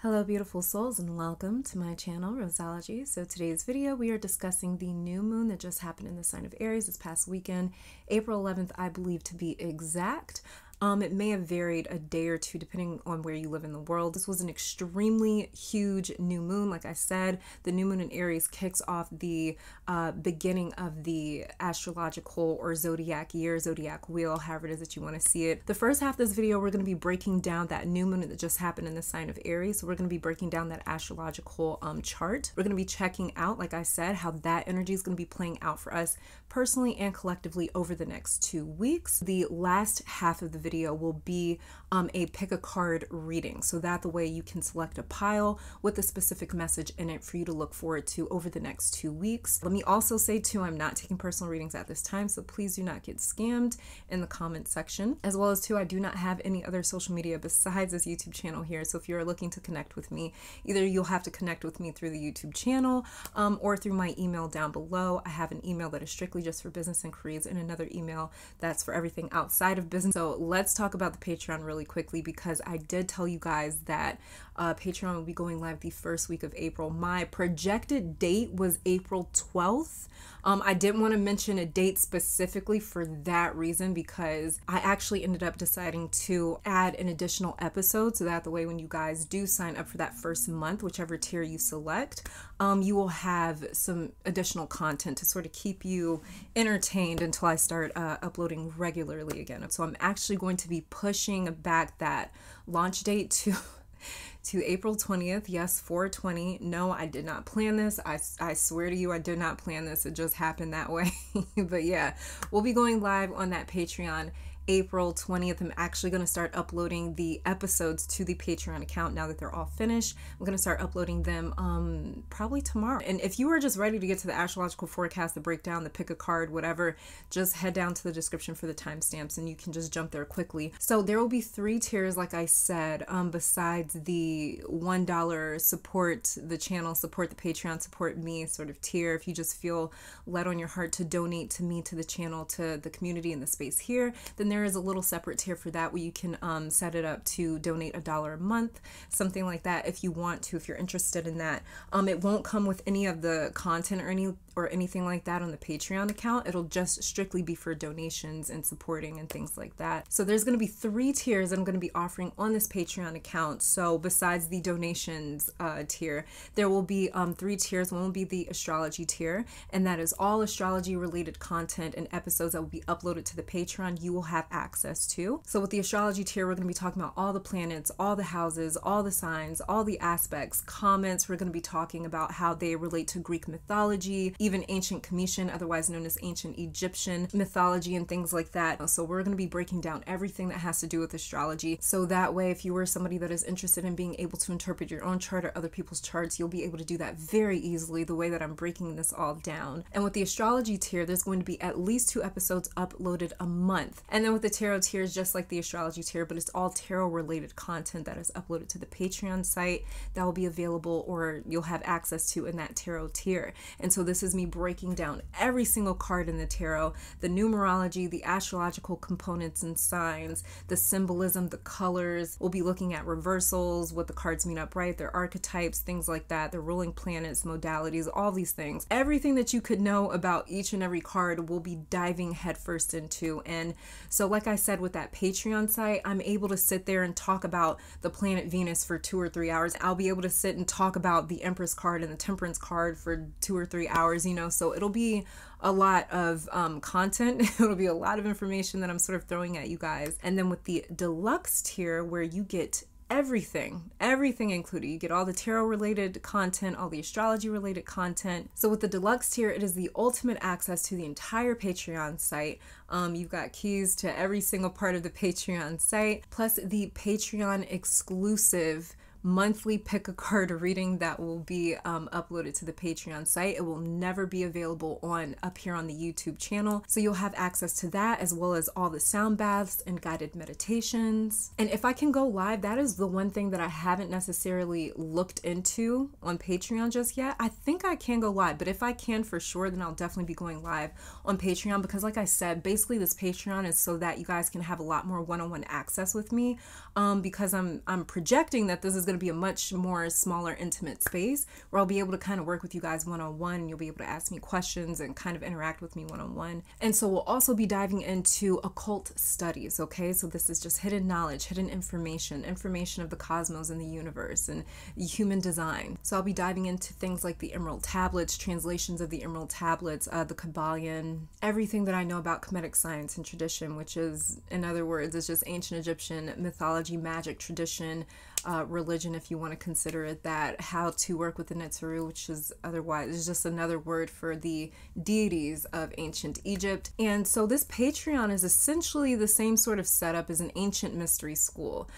Hello beautiful souls and welcome to my channel Roseology. So today's video we are discussing the new moon that just happened in the sign of Aries this past weekend, April 11th I believe to be exact. It may have varied a day or two depending on where you live in the world. This was an extremely huge new moon. Like I said, the new moon in Aries kicks off the beginning of the astrological or zodiac year, zodiac wheel, however it is that you want to see it. The first half of this video, we're going to be breaking down that new moon that just happened in the sign of Aries. So we're going to be breaking down that astrological chart. We're going to be checking out, like I said, how that energy is going to be playing out for us personally and collectively over the next 2 weeks. The last half of the video will be a pick a card reading, so that the way you can select a pile with a specific message in it for you to look forward to over the next 2 weeks. Let me also say too, I'm not taking personal readings at this time, so please do not get scammed in the comment section. As well as too, I do not have any other social media besides this YouTube channel here, so if you're looking to connect with me, either you'll have to connect with me through the YouTube channel or through my email down below. I have an email that is strictly just for business inquiries and another email that's for everything outside of business. So let's talk about the Patreon really quickly, because I did tell you guys that Patreon will be going live the first week of April. My projected date was April 12th. I didn't want to mention a date specifically for that reason, because I actually ended up deciding to add an additional episode so that the way when you guys do sign up for that first month, whichever tier you select, you will have some additional content to sort of keep you entertained until I start uploading regularly again. So I'm actually going to be pushing back that launch date to April 20th. Yes, 4/20. No, I did not plan this. I swear to you, I did not plan this. It just happened that way. But yeah, we'll be going live on that Patreon April 20th. I'm actually going to start uploading the episodes to the Patreon account now that they're all finished. I'm going to start uploading them probably tomorrow. And if you are just ready to get to the astrological forecast, the breakdown, the pick a card, whatever, just head down to the description for the timestamps and you can just jump there quickly. So there will be 3 tiers, like I said, besides the $1 support the channel, support the Patreon, support me sort of tier. If you just feel led on your heart to donate to me, to the channel, to the community and the space here, then there is a little separate tier for that where you can set it up to donate $1 a month, something like that if you want to, if you're interested in that. It won't come with any of the content or anything like that on the Patreon account. It'll just strictly be for donations and supporting and things like that. So there's going to be 3 tiers I'm going to be offering on this Patreon account. So besides the donations tier, there will be 3 tiers. One will be the astrology tier, and that is all astrology related content and episodes that will be uploaded to the Patreon you will have access to. So with the astrology tier, we're going to be talking about all the planets, all the houses, all the signs, all the aspects, comments. We're going to be talking about how they relate to Greek mythology, even ancient Cometian, otherwise known as ancient Egyptian mythology and things like that. So we're going to be breaking down everything that has to do with astrology. So that way, if you are somebody that is interested in being able to interpret your own chart or other people's charts, you'll be able to do that very easily the way that I'm breaking this all down. And with the astrology tier, there's going to be at least 2 episodes uploaded a month. And then with the tarot tier is just like the astrology tier, but it's all tarot related content that is uploaded to the Patreon site that will be available or you'll have access to in that tarot tier. And so this is me breaking down every single card in the tarot, the numerology, the astrological components and signs, the symbolism, the colors. We'll be looking at reversals, what the cards mean upright, their archetypes, things like that, the ruling planets, modalities, all these things. Everything that you could know about each and every card we'll be diving headfirst into. And so like I said, with that Patreon site, I'm able to sit there and talk about the planet Venus for 2 or 3 hours. I'll be able to sit and talk about the Empress card and the Temperance card for 2 or 3 hours, you know, so it'll be a lot of content. It'll be a lot of information that I'm sort of throwing at you guys. And then with the deluxe tier, where you get everything included. You get all the tarot related content, all the astrology related content. So with the deluxe tier, it is the ultimate access to the entire Patreon site. You've got keys to every single part of the Patreon site, plus the Patreon exclusive monthly pick a card reading that will be uploaded to the Patreon site. It will never be available up here on the YouTube channel. So you'll have access to that, as well as all the sound baths and guided meditations. And if I can go live, that is the one thing that I haven't necessarily looked into on Patreon just yet. I think I can go live, but if I can for sure, then I'll definitely be going live on Patreon, because like I said, basically this Patreon is so that you guys can have a lot more one-on-one access with me, because I'm projecting that this is going going to be a much more smaller, intimate space where I'll be able to kind of work with you guys one-on-one. You'll be able to ask me questions and kind of interact with me one-on-one. And so we'll also be diving into occult studies, okay? So this is just hidden knowledge, hidden information of the cosmos and the universe and human design. So I'll be diving into things like the Emerald Tablets, translations of the Emerald Tablets, the Kabbalion, everything that I know about Kemetic science and tradition, which is, in other words, it's just ancient Egyptian mythology, magic, tradition, religion, if you want to consider it that, how to work with the Netzeru, which is otherwise is just another word for the deities of ancient Egypt. And so this Patreon is essentially the same sort of setup as an ancient mystery school,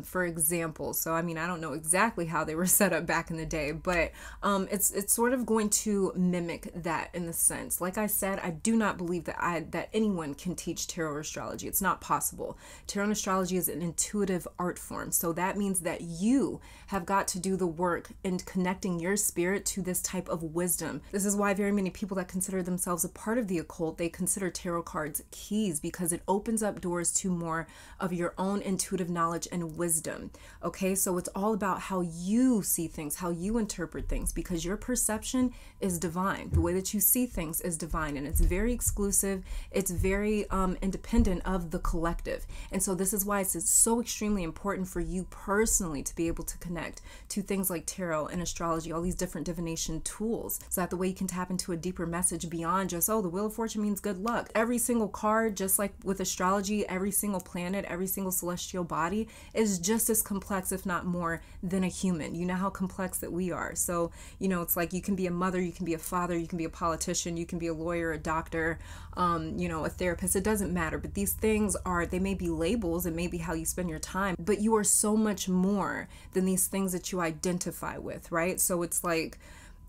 for example. So I mean, I don't know exactly how they were set up back in the day, but it's sort of going to mimic that in the sense. Like I said, I do not believe that anyone can teach tarot or astrology. It's not possible. Tarot and astrology is an intuitive art form. So that means that you have got to do the work in connecting your spirit to this type of wisdom. This is why very many people that consider themselves a part of the occult, they consider tarot cards keys, because it opens up doors to more of your own intuitive knowledge and wisdom. Okay, so it's all about how you see things, how you interpret things, because your perception is divine. The way that you see things is divine, and it's very exclusive. It's very independent of the collective. And so this is why it's so extremely important for you personally to be able to connect to things like tarot and astrology, all these different divination tools, so that the way you can tap into a deeper message beyond just, oh, the Wheel of Fortune means good luck. Every single card, just like with astrology, every single planet, every single celestial body is just as complex, if not more, than a human. You know how complex that we are. So, you know, it's like you can be a mother, you can be a father, you can be a politician, you can be a lawyer, a doctor, you know, a therapist. It doesn't matter. But these things are, they may be labels, it may be how you spend your time, but you are so much more than these things that you identify with, right? So it's like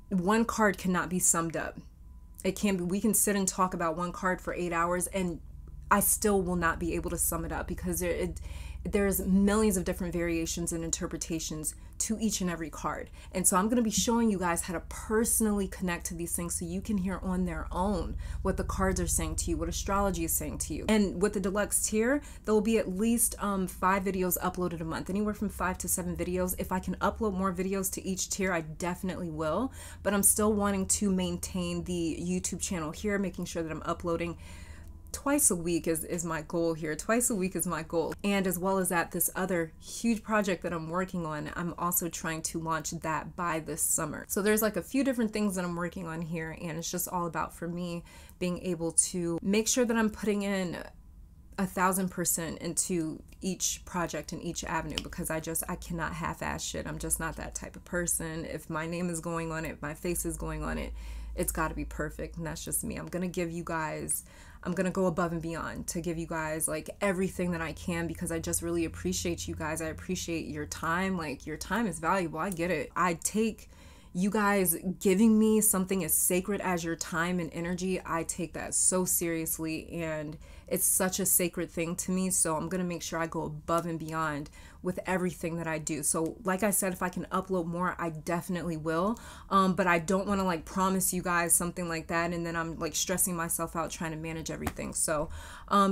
one card cannot be summed up. It can be, we can sit and talk about one card for 8 hours and I still will not be able to sum it up, because there's millions of different variations and interpretations to each and every card. And so I'm going to be showing you guys how to personally connect to these things so you can hear on their own what the cards are saying to you, what astrology is saying to you. And with the deluxe tier, there will be at least 5 videos uploaded a month, anywhere from 5 to 7 videos. If I can upload more videos to each tier, I definitely will, but I'm still wanting to maintain the YouTube channel here, making sure that I'm uploading twice a week is my goal here. Twice a week is my goal. And as well as that, this other huge project that I'm working on, I'm also trying to launch that by this summer. So there's like a few different things that I'm working on here, and it's just all about, for me, being able to make sure that I'm putting in 1,000% into each project and each avenue, because I cannot half-ass shit. I'm just not that type of person. If my name is going on it, if my face is going on it, it's got to be perfect. And that's just me. I'm going to go above and beyond to give you guys like everything that I can, because I just really appreciate you guys. I appreciate your time. Like, your time is valuable. I get it. I take you guys giving me something as sacred as your time and energy. I take that so seriously, and it's such a sacred thing to me. So I'm going to make sure I go above and beyond with everything that I do. So like I said, if I can upload more, I definitely will. But I don't want to like promise you guys something like that and then I'm like stressing myself out trying to manage everything. So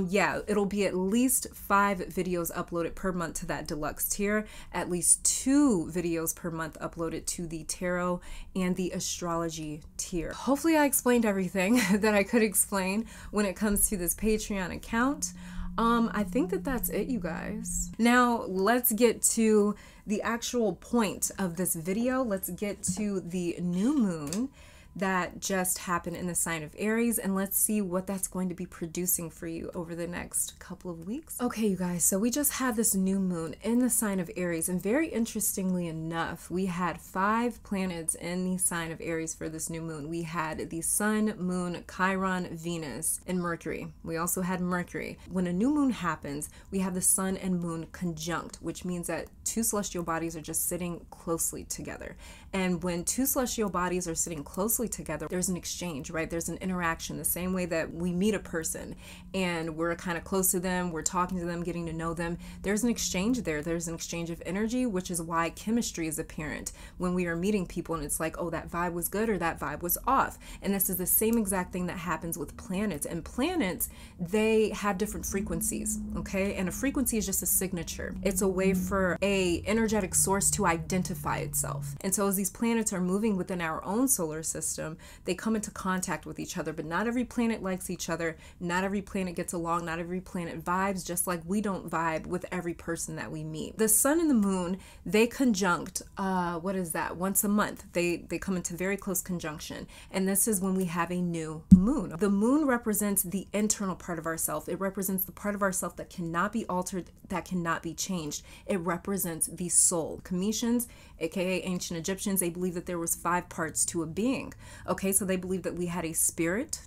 yeah, it'll be at least 5 videos uploaded per month to that deluxe tier, at least 2 videos per month uploaded to the tarot and the astrology tier. Hopefully I explained everything that I could explain when it comes to this Patreon account. I think that's it, you guys. Now let's get to the actual point of this video. Let's get to the new moon that just happened in the sign of Aries, and let's see what that's going to be producing for you over the next couple of weeks. Okay, you guys, so we just had this new moon in the sign of Aries, and very interestingly enough, we had 5 planets in the sign of Aries for this new moon. We had the Sun, Moon, Chiron, Venus, and Mercury. We also had Mercury. When a new moon happens, we have the Sun and Moon conjunct, which means that 2 celestial bodies are just sitting closely together. And when 2 celestial bodies are sitting closely closely together, there's an exchange, right? There's an interaction, the same way that we meet a person and we're kind of close to them, we're talking to them, getting to know them. There's an exchange there. There's an exchange of energy, which is why chemistry is apparent when we are meeting people, and it's like, oh, that vibe was good or that vibe was off. And this is the same exact thing that happens with planets. And planets, they have different frequencies, okay? And a frequency is just a signature. It's a way for a energetic source to identify itself. And so as these planets are moving within our own solar system, they come into contact with each other. But not every planet likes each other. Not every planet gets along. Not every planet vibes, just like we don't vibe with every person that we meet. The sun and the moon, they conjunct, what is that? Once a month. They come into very close conjunction. And this is when we have a new moon. The moon represents the internal part of ourself. It represents the part of ourself that cannot be altered, that cannot be changed. It represents the soul. Cometians, aka ancient Egyptians, they believe that there was 5 parts to a being. Okay, so they believe that we had a spirit,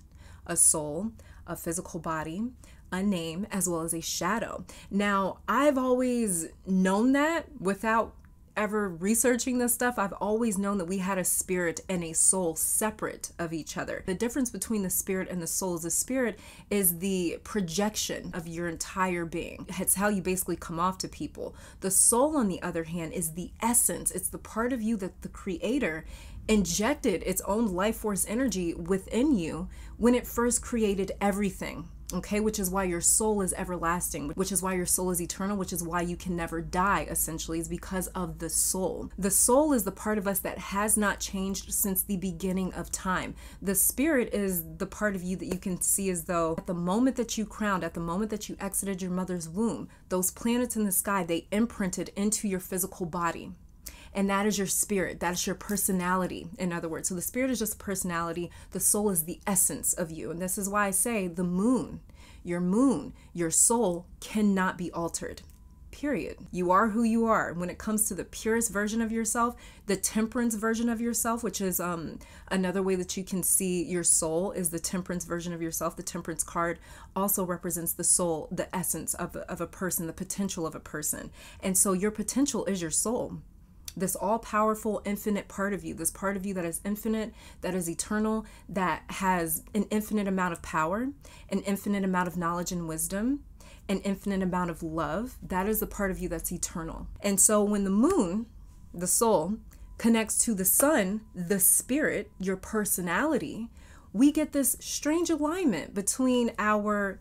a soul, a physical body, a name, as well as a shadow. Now, I've always known that without ever researching this stuff. I've always known that we had a spirit and a soul separate of each other. The difference between the spirit and the soul is the spirit is the projection of your entire being. It's how you basically come off to people. The soul, on the other hand, is the essence. It's the part of you that the creator injected its own life force energy within you when it first created everything. Okay, which is why your soul is everlasting, which is why your soul is eternal, which is why you can never die, essentially, is because of the soul. The soul is the part of us that has not changed since the beginning of time. The spirit is the part of you that you can see as though at the moment that you crowned, at the moment that you exited your mother's womb, those planets in the sky, they imprinted into your physical body. And that is your spirit. That is your personality, in other words. So the spirit is just personality. The soul is the essence of you. And this is why I say the moon, your soul cannot be altered. Period. You are who you are. When it comes to the purest version of yourself, the temperance version of yourself, which is another way that you can see your soul, is the temperance version of yourself. The temperance card also represents the soul, the essence of a person, the potential of a person. And so your potential is your soul. This all-powerful, infinite part of you, this part of you that is infinite, that is eternal, that has an infinite amount of power, an infinite amount of knowledge and wisdom, an infinite amount of love, that is the part of you that's eternal. And so when the moon, the soul, connects to the sun, the spirit, your personality, we get this strange alignment between our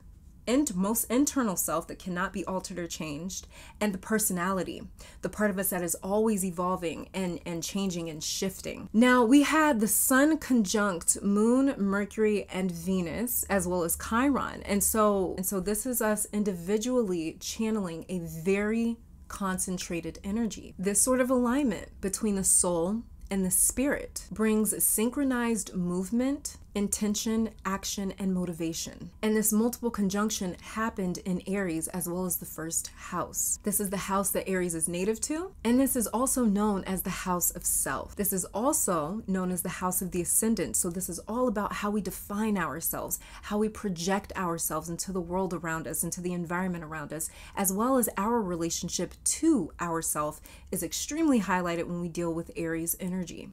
most internal self that cannot be altered or changed, and the personality, the part of us that is always evolving and changing and shifting. Now, we had the sun conjunct Moon, Mercury, and Venus, as well as Chiron. And so this is us individually channeling a very concentrated energy. This sort of alignment between the soul and the spirit brings synchronized movement, intention, action, and motivation. And this multiple conjunction happened in Aries as well as the first house. This is the house that Aries is native to, and this is also known as the house of self. This is also known as the house of the ascendant. So this is all about how we define ourselves, how we project ourselves into the world around us, into the environment around us, as well as our relationship to ourself is extremely highlighted when we deal with Aries energy.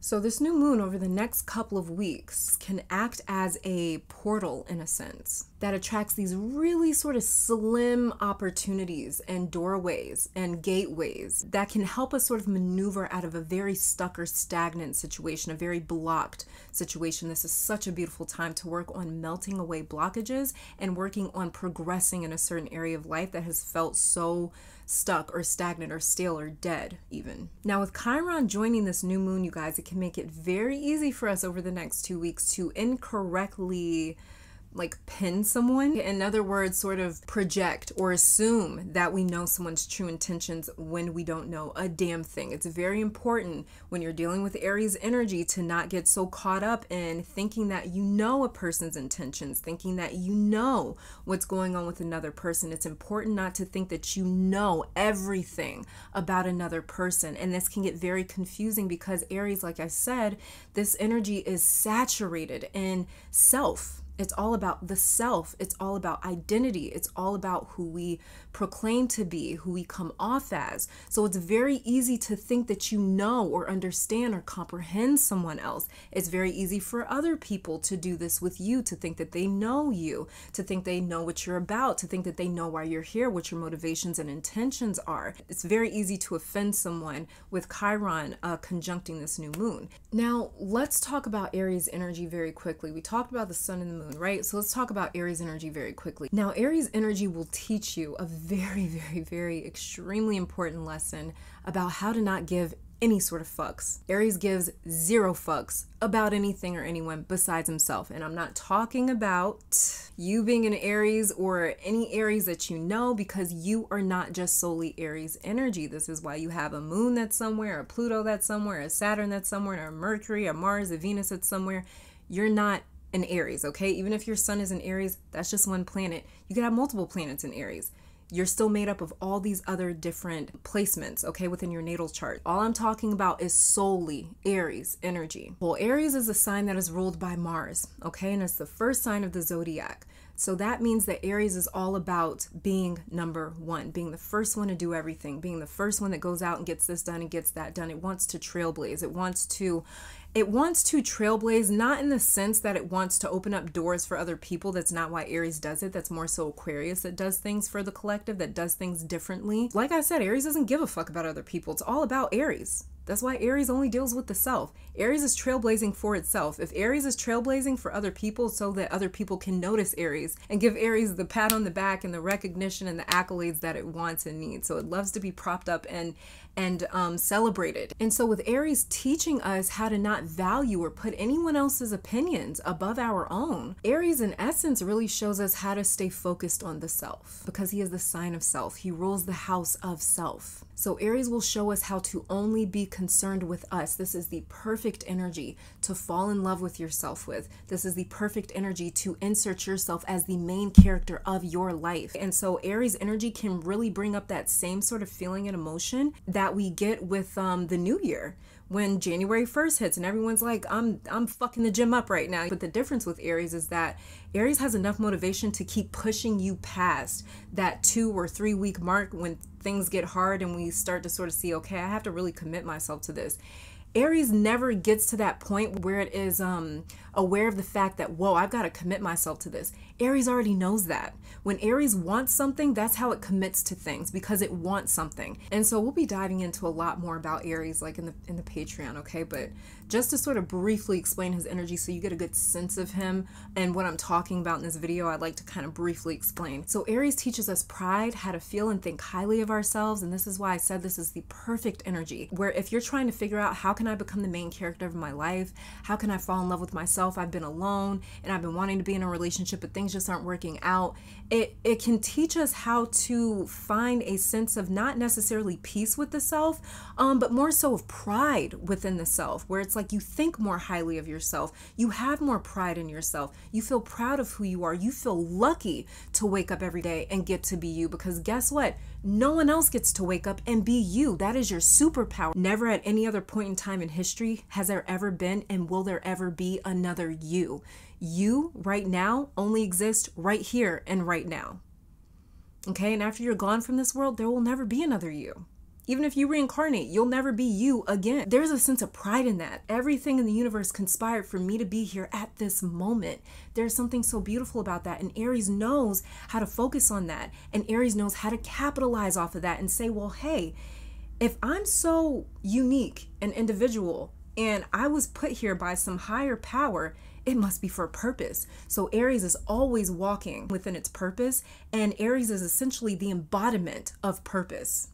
So this new moon over the next couple of weeks can act as a portal, in a sense, that attracts these really sort of slim opportunities and doorways and gateways that can help us sort of maneuver out of a very stuck or stagnant situation, a very blocked situation. This is such a beautiful time to work on melting away blockages and working on progressing in a certain area of life that has felt so stuck or stagnant or stale or dead even. Now with Chiron joining this new moon, you guys, it can make it very easy for us over the next 2 weeks to incorrectly pin someone. In other words, sort of project or assume that we know someone's true intentions when we don't know a damn thing. It's very important when you're dealing with Aries energy to not get so caught up in thinking that you know a person's intentions, thinking that you know what's going on with another person. It's important not to think that you know everything about another person. And this can get very confusing because Aries, like I said, this energy is saturated in self. It's all about the self. It's all about identity. It's all about who we proclaim to be, who we come off as. So it's very easy to think that you know or understand or comprehend someone else. It's very easy for other people to do this with you, to think that they know you, to think they know what you're about, to think that they know why you're here, what your motivations and intentions are. It's very easy to offend someone with Chiron conjuncting this new moon. Now, let's talk about Aries energy very quickly. We talked about the sun and the moon, right? So let's talk about Aries energy very quickly. Now, Aries energy will teach you a very, very, very extremely important lesson about how to not give any sort of fucks. Aries gives 0 fucks about anything or anyone besides himself. And I'm not talking about you being an Aries or any Aries that you know, because you are not just solely Aries energy. This is why you have a moon that's somewhere, a Pluto that's somewhere, a Saturn that's somewhere, a Mercury, a Mars, a Venus that's somewhere. You're not an Aries, okay? Even if your sun is in Aries, that's just one planet. You could have multiple planets in Aries. You're still made up of all these other different placements, okay, within your natal chart. All I'm talking about is solely Aries energy. Well, Aries is a sign that is ruled by Mars, okay, and it's the first sign of the zodiac. So that means that Aries is all about being number one, being the first one to do everything, being the first one that goes out and gets this done and gets that done. It wants to trailblaze. It wants to trailblaze, not in the sense that it wants to open up doors for other people. That's not why Aries does it. That's more so Aquarius that does things for the collective, that does things differently. Like I said, Aries doesn't give a fuck about other people. It's all about Aries. That's why Aries only deals with the self. Aries is trailblazing for itself. If Aries is trailblazing for other people so that other people can notice Aries and give Aries the pat on the back and the recognition and the accolades that it wants and needs. So it loves to be propped up and celebrated. And so with Aries teaching us how to not value or put anyone else's opinions above our own, Aries in essence really shows us how to stay focused on the self, because he is the sign of self. He rules the house of self. So Aries will show us how to only be concerned with us. This is the perfect energy to fall in love with yourself with. This is the perfect energy to insert yourself as the main character of your life. And so Aries energy can really bring up that same sort of feeling and emotion that we get with the new year. When January 1st hits and everyone's like, I'm fucking the gym up right now. But the difference with Aries is that Aries has enough motivation to keep pushing you past that 2 or 3 week mark when things get hard and we start to sort of see, okay, I have to really commit myself to this. Aries never gets to that point where it is aware of the fact that, whoa, I've got to commit myself to this. Aries already knows that. When Aries wants something, that's how it commits to things, because it wants something. And so we'll be diving into a lot more about Aries like in the Patreon, okay? But just to sort of briefly explain his energy so you get a good sense of him and what I'm talking about in this video, I'd like to kind of briefly explain. So Aries teaches us pride, how to feel and think highly of ourselves. And this is why I said this is the perfect energy, where if you're trying to figure out how can I become the main character of my life? How can I fall in love with myself? I've been alone and I've been wanting to be in a relationship, but things just aren't working out. It can teach us how to find a sense of not necessarily peace with the self, but more so of pride within the self, where it's like you think more highly of yourself. You have more pride in yourself. You feel proud of who you are. You feel lucky to wake up every day and get to be you, because guess what? No one else gets to wake up and be you. That is your superpower. Never at any other point in time in history has there ever been and will there ever be another you. You right now only exists right here and right now. Okay, and after you're gone from this world, there will never be another you. Even if you reincarnate, you'll never be you again. There's a sense of pride in that. Everything in the universe conspired for me to be here at this moment. There's something so beautiful about that. And Aries knows how to focus on that. And Aries knows how to capitalize off of that and say, well, hey, if I'm so unique and individual and I was put here by some higher power, it must be for a purpose. So Aries is always walking within its purpose, and Aries is essentially the embodiment of purpose.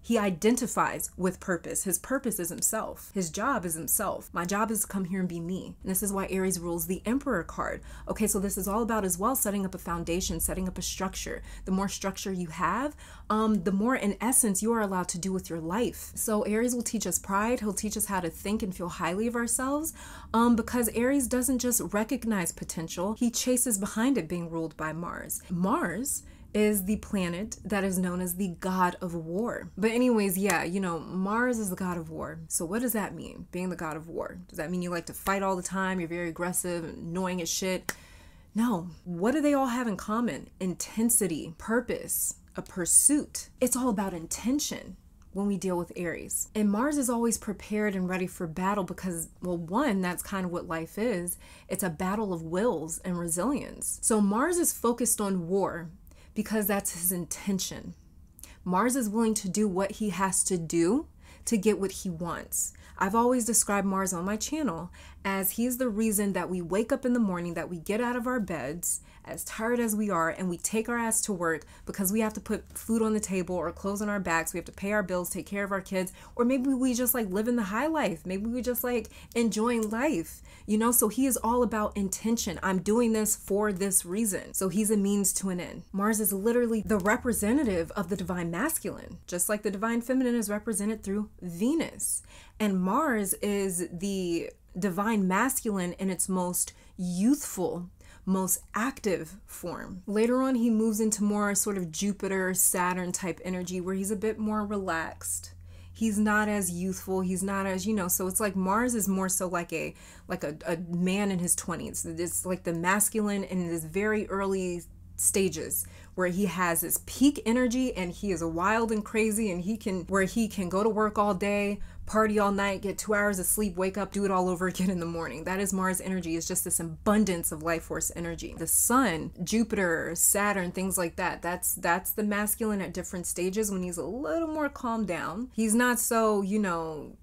He identifies with purpose. His purpose is himself. His job is himself. My job is to come here and be me. And this is why Aries rules the Emperor card. Okay, so this is all about as well setting up a foundation, setting up a structure. The more structure you have, the more in essence you are allowed to do with your life. So Aries will teach us pride. He'll teach us how to think and feel highly of ourselves, because Aries doesn't just recognize potential. He chases behind it, being ruled by Mars. Mars is the planet that is known as the god of war. But anyways, yeah, you know, Mars is the god of war. So what does that mean, being the god of war? Does that mean you like to fight all the time? You're very aggressive, annoying as shit? No. What do they all have in common? Intensity, purpose, a pursuit. It's all about intention when we deal with Aries. And Mars is always prepared and ready for battle because, well, one, that's kind of what life is. It's a battle of wills and resilience. So Mars is focused on war because that's his intention. Mars is willing to do what he has to do to get what he wants. I've always described Mars on my channel as he's the reason that we wake up in the morning, that we get out of our beds, as tired as we are, and we take our ass to work because we have to put food on the table or clothes on our backs. We have to pay our bills, take care of our kids, or maybe we just like living the high life. Maybe we just like enjoying life, you know? So he is all about intention. I'm doing this for this reason. So he's a means to an end. Mars is literally the representative of the divine masculine, just like the divine feminine is represented through Venus. And Mars is the divine masculine in its most youthful, most active form. Later on, he moves into more sort of Jupiter, Saturn type energy where he's a bit more relaxed. He's not as youthful. He's not as, you know, so it's like Mars is more so like a man in his 20s. It's like the masculine in his very early stages where he has this peak energy and he is wild and crazy, and he can go to work all day, party all night, get 2 hours of sleep, wake up, do it all over again in the morning. That is Mars energy. It's just this abundance of life force energy. The sun, Jupiter, Saturn, things like that. That's the masculine at different stages when he's a little more calmed down. He's not so, you know,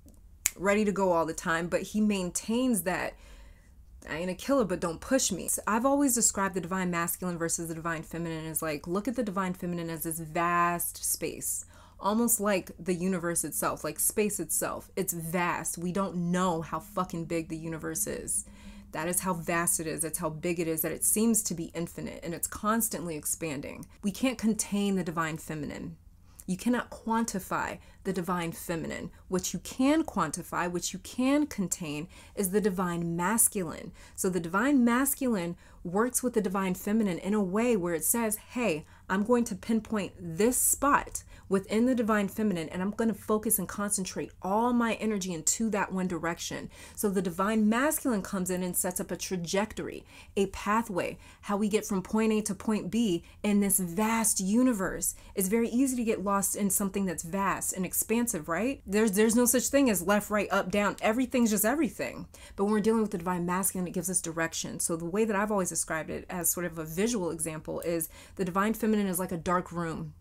ready to go all the time, but he maintains that I ain't a killer, but don't push me. So I've always described the divine masculine versus the divine feminine as like, look at the divine feminine as this vast space, almost like the universe itself, like space itself. It's vast. We don't know how fucking big the universe is. That is how vast it is. That's how big it is, that it seems to be infinite and it's constantly expanding. We can't contain the divine feminine. You cannot quantify the divine feminine. What you can quantify, what you can contain, is the divine masculine. So the divine masculine works with the divine feminine in a way where it says, hey, I'm going to pinpoint this spot within the divine feminine and I'm going to focus and concentrate all my energy into that one direction. So the divine masculine comes in and sets up a trajectory, a pathway, how we get from point A to point B in this vast universe. It's very easy to get lost in something that's vast and expansive, right? There's no such thing as left, right, up, down. Everything's just everything. But when we're dealing with the divine masculine, it gives us direction. So the way that I've always described it as sort of a visual example is the divine feminine is like a dark room,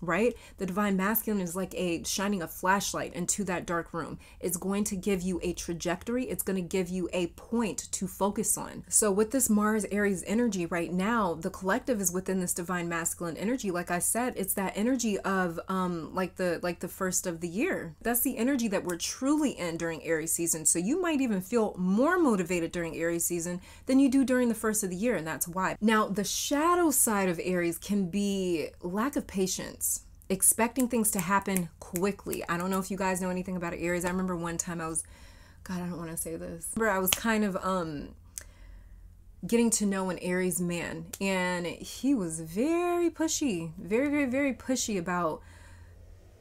right? The divine masculine is like shining a flashlight into that dark room. It's going to give you a trajectory. It's going to give you a point to focus on. So with this Mars Aries energy right now, the collective is within this divine masculine energy. Like I said, it's that energy of like the first of the year. That's the energy that we're truly in during Aries season. So you might even feel more motivated during Aries season than you do during the first of the year, and that's why. Now, the shadow side of Aries can be lack of patience, expecting things to happen quickly. I don't know if you guys know anything about Aries. I remember one time I don't want to say this. I was kind of getting to know an Aries man, and he was very pushy, very, very, very pushy about,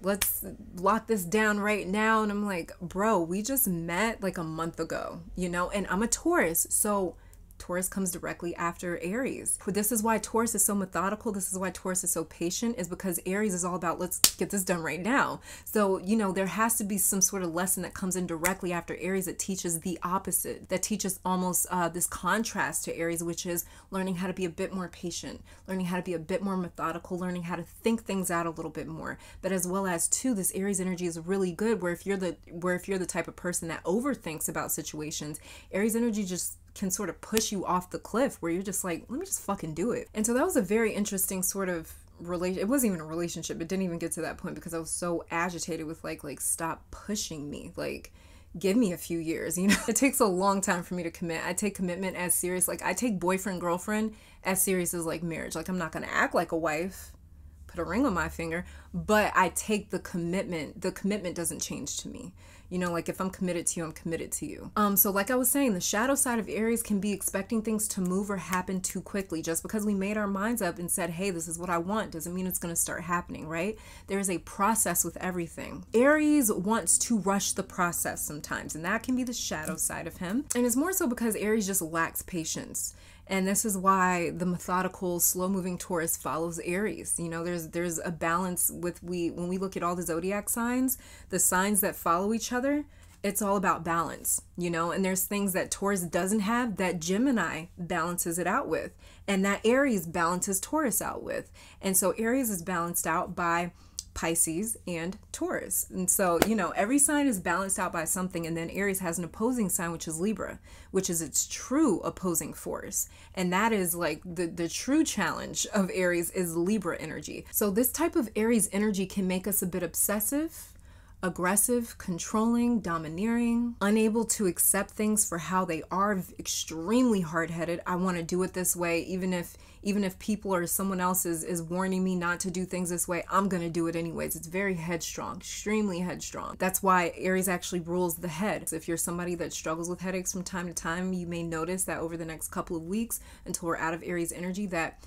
let's lock this down right now. And I'm like, bro, we just met like a month ago, you know, and I'm a Taurus. So Taurus comes directly after Aries. This is why Taurus is so methodical. This is why Taurus is so patient, is because Aries is all about, let's get this done right now. So, you know, there has to be some sort of lesson that comes in directly after Aries that teaches the opposite, that teaches almost this contrast to Aries, which is learning how to be a bit more patient, learning how to be a bit more methodical, learning how to think things out a little bit more. But as well as too, this Aries energy is really good where if you're the type of person that overthinks about situations, Aries energy just can sort of push you off the cliff where you're just like, let me just fucking do it. And so that was a very interesting sort of it wasn't even a relationship. It didn't even get to that point because I was so agitated with like stop pushing me. Like, give me a few years, you know? It takes a long time for me to commit. I take commitment as serious. Like I take boyfriend, girlfriend as serious as like marriage. Like I'm not going to act like a wife, put a ring on my finger, but I take the commitment. The commitment doesn't change to me. You know, like if I'm committed to you, I'm committed to you. So like I was saying, the shadow side of Aries can be expecting things to move or happen too quickly. Just because we made our minds up and said, hey, this is what I want, doesn't mean it's going to start happening, right? There is a process with everything. Aries wants to rush the process sometimes, and that can be the shadow side of him. And it's more so because Aries just lacks patience. And this is why the methodical, slow-moving Taurus follows Aries. You know, there's a balance with when we look at all the zodiac signs, the signs that follow each other, it's all about balance, you know, and there's things that Taurus doesn't have that Gemini balances it out with, and that Aries balances Taurus out with. And so Aries is balanced out by Pisces and Taurus. And so, you know, every sign is balanced out by something. And then Aries has an opposing sign, which is Libra, which is its true opposing force. And that is like the true challenge of Aries is Libra energy. So this type of Aries energy can make us a bit obsessive, aggressive, controlling, domineering, unable to accept things for how they are, extremely hard-headed. I want to do it this way, even if people or someone else is warning me not to do things this way, I'm going to do it anyways. It's very headstrong, extremely headstrong. That's why Aries actually rules the head. So if you're somebody that struggles with headaches from time to time, you may notice that over the next couple of weeks until we're out of Aries energy that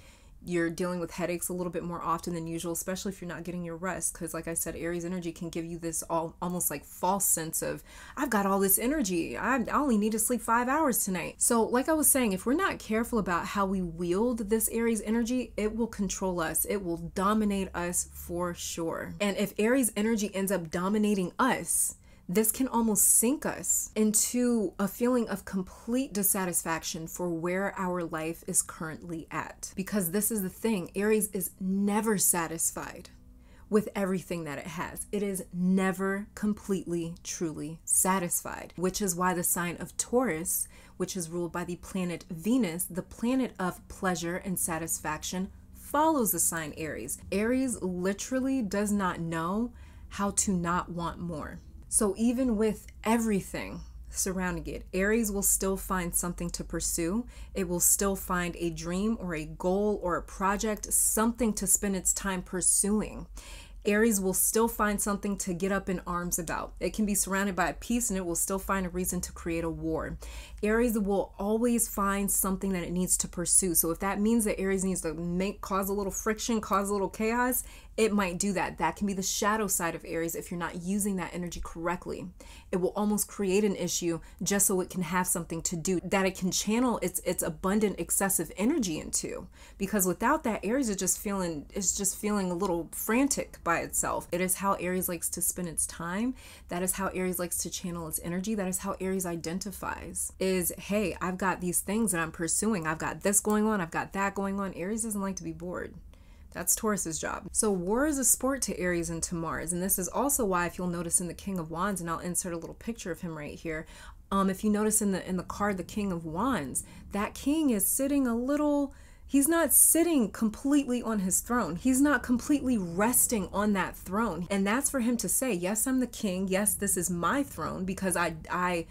you're dealing with headaches a little bit more often than usual, especially if you're not getting your rest. Because like I said, Aries energy can give you this almost like false sense of, I've got all this energy. I only need to sleep 5 hours tonight. So like I was saying, if we're not careful about how we wield this Aries energy, it will control us. It will dominate us for sure. And if Aries energy ends up dominating us, this can almost sink us into a feeling of complete dissatisfaction for where our life is currently at. Because this is the thing, Aries is never satisfied with everything that it has. It is never completely, truly satisfied, which is why the sign of Taurus, which is ruled by the planet Venus, the planet of pleasure and satisfaction, follows the sign Aries. Aries literally does not know how to not want more. So even with everything surrounding it, Aries will still find something to pursue. It will still find a dream or a goal or a project, something to spend its time pursuing. Aries will still find something to get up in arms about. It can be surrounded by a peace and it will still find a reason to create a war. Aries will always find something that it needs to pursue. So if that means that Aries needs to cause a little friction, cause a little chaos, it might do that. That can be the shadow side of Aries if you're not using that energy correctly. It will almost create an issue just so it can have something to do that it can channel its abundant, excessive energy into. Because without that, Aries is just feeling a little frantic by itself. It is how Aries likes to spend its time. That is how Aries likes to channel its energy. That is how Aries identifies. Is, hey, I've got these things that I'm pursuing. I've got this going on. I've got that going on. Aries doesn't like to be bored. That's Taurus's job. So war is a sport to Aries and to Mars. And this is also why, if you'll notice in the King of Wands, and I'll insert a little picture of him right here. If you notice in the card, the King of Wands, that king is sitting he's not sitting completely on his throne. He's not completely resting on that throne. And that's for him to say, yes, I'm the king. Yes, this is my throne because I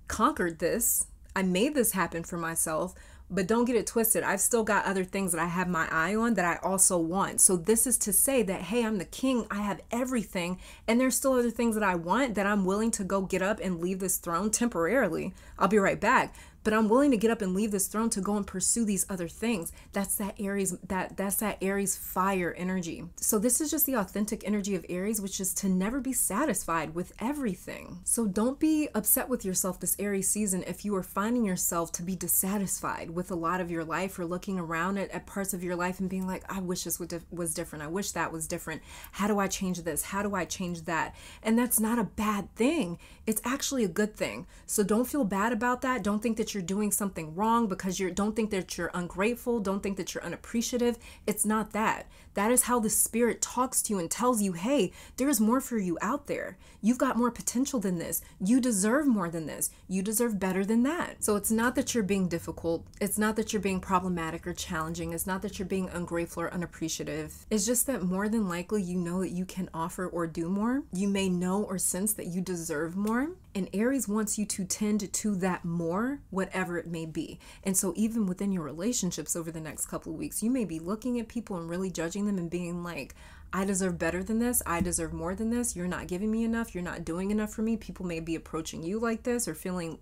conquered this. I made this happen for myself. But don't get it twisted. I've still got other things that I have my eye on that I also want. So this is to say that, hey, I'm the king. I have everything. And there's still other things that I want that I'm willing to go get up and leave this throne temporarily. I'll be right back. But I'm willing to get up and leave this throne to go and pursue these other things. That's that Aries, that's that Aries fire energy. So this is just the authentic energy of Aries, which is to never be satisfied with everything. So don't be upset with yourself this Aries season if you are finding yourself to be dissatisfied with a lot of your life, or looking around at parts of your life and being like, I wish this was different. I wish that was different. How do I change this? How do I change that? And that's not a bad thing. It's actually a good thing. So don't feel bad about that. Don't think that you're doing something wrong because don't think that you're ungrateful. Don't think that you're unappreciative. It's not that. That is how the spirit talks to you and tells you, hey, there is more for you out there. You've got more potential than this. You deserve more than this. You deserve better than that. So it's not that you're being difficult. It's not that you're being problematic or challenging. It's not that you're being ungrateful or unappreciative. It's just that more than likely you know that you can offer or do more. You may know or sense that you deserve more. And Aries wants you to tend to that more, whatever it may be. And so even within your relationships over the next couple of weeks, you may be looking at people and really judging them and being like, I deserve better than this. I deserve more than this. You're not giving me enough. You're not doing enough for me. People may be approaching you like this or feeling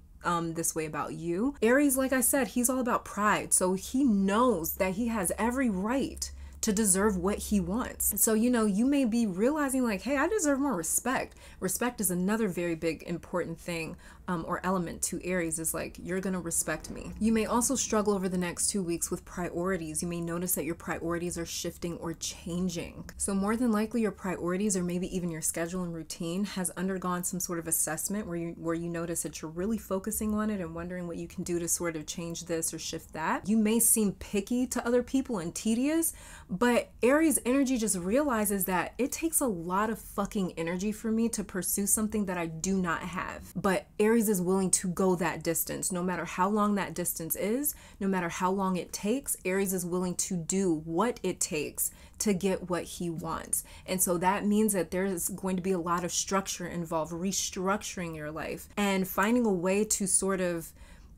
this way about you. Aries, like I said, he's all about pride. So he knows that he has every right to deserve what he wants. So, you know, you may be realizing like, hey, I deserve more respect. Respect is another very big important thing or element to Aries, is like, you're going to respect me. You may also struggle over the next 2 weeks with priorities. You may notice that your priorities are shifting or changing. So more than likely your priorities, or maybe even your schedule and routine, has undergone some sort of assessment where you notice that you're really focusing on it and wondering what you can do to sort of change this or shift that. You may seem picky to other people and tedious, but Aries energy just realizes that it takes a lot of fucking energy for me to pursue something that I do not have. But Aries is willing to go that distance, no matter how long that distance is, no matter how long it takes. Aries is willing to do what it takes to get what he wants. And so that means that there's going to be a lot of structure involved, restructuring your life and finding a way to sort of,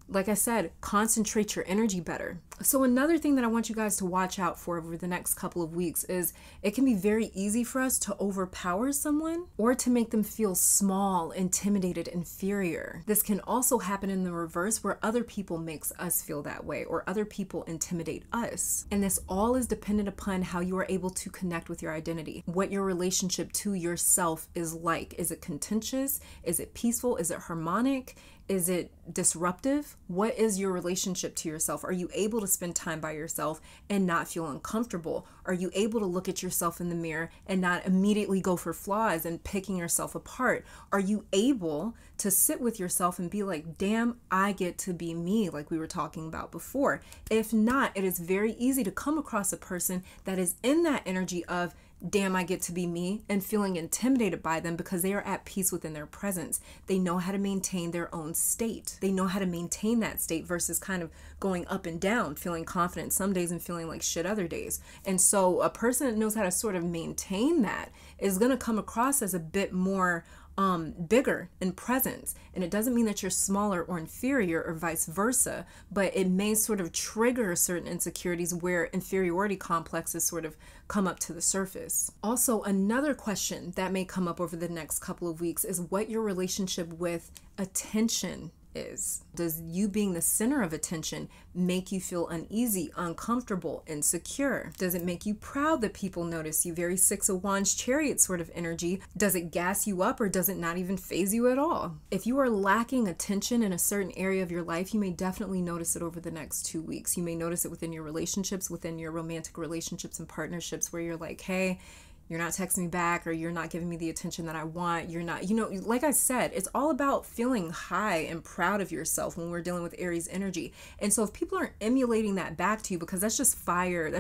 like I said, concentrate your energy better. So another thing that I want you guys to watch out for over the next couple of weeks is it can be very easy for us to overpower someone or to make them feel small, intimidated, inferior. This can also happen in the reverse, where other people makes us feel that way or other people intimidate us. And this all is dependent upon how you are able to connect with your identity, what your relationship to yourself is like. Is it contentious? Is it peaceful? Is it harmonic? Is it disruptive? What is your relationship to yourself? Are you able to spend time by yourself and not feel uncomfortable? Are you able to look at yourself in the mirror and not immediately go for flaws and picking yourself apart? Are you able to sit with yourself and be like, damn, I get to be me, like we were talking about before? If not, it is very easy to come across a person that is in that energy of, damn, I get to be me, and feeling intimidated by them because they are at peace within their presence. They know how to maintain their own state. They know how to maintain that state versus kind of going up and down, feeling confident some days and feeling like shit other days. And so a person that knows how to sort of maintain that is going to come across as a bit more bigger in presence. And it doesn't mean that you're smaller or inferior or vice versa, but it may sort of trigger certain insecurities where inferiority complexes sort of come up to the surface. Also, another question that may come up over the next couple of weeks is what your relationship with attention is. Does you being the center of attention make you feel uneasy, uncomfortable, insecure? Does it make you proud that people notice you? Very Six of Wands Chariot sort of energy. Does it gas you up or does it not even faze you at all? If you are lacking attention in a certain area of your life, you may definitely notice it over the next 2 weeks. You may notice it within your relationships, within your romantic relationships and partnerships, where you're like, hey, you're not texting me back, or you're not giving me the attention that I want. You're not, you know, like I said, it's all about feeling high and proud of yourself when we're dealing with Aries energy. And so if people aren't emulating that back to you, because that's just fire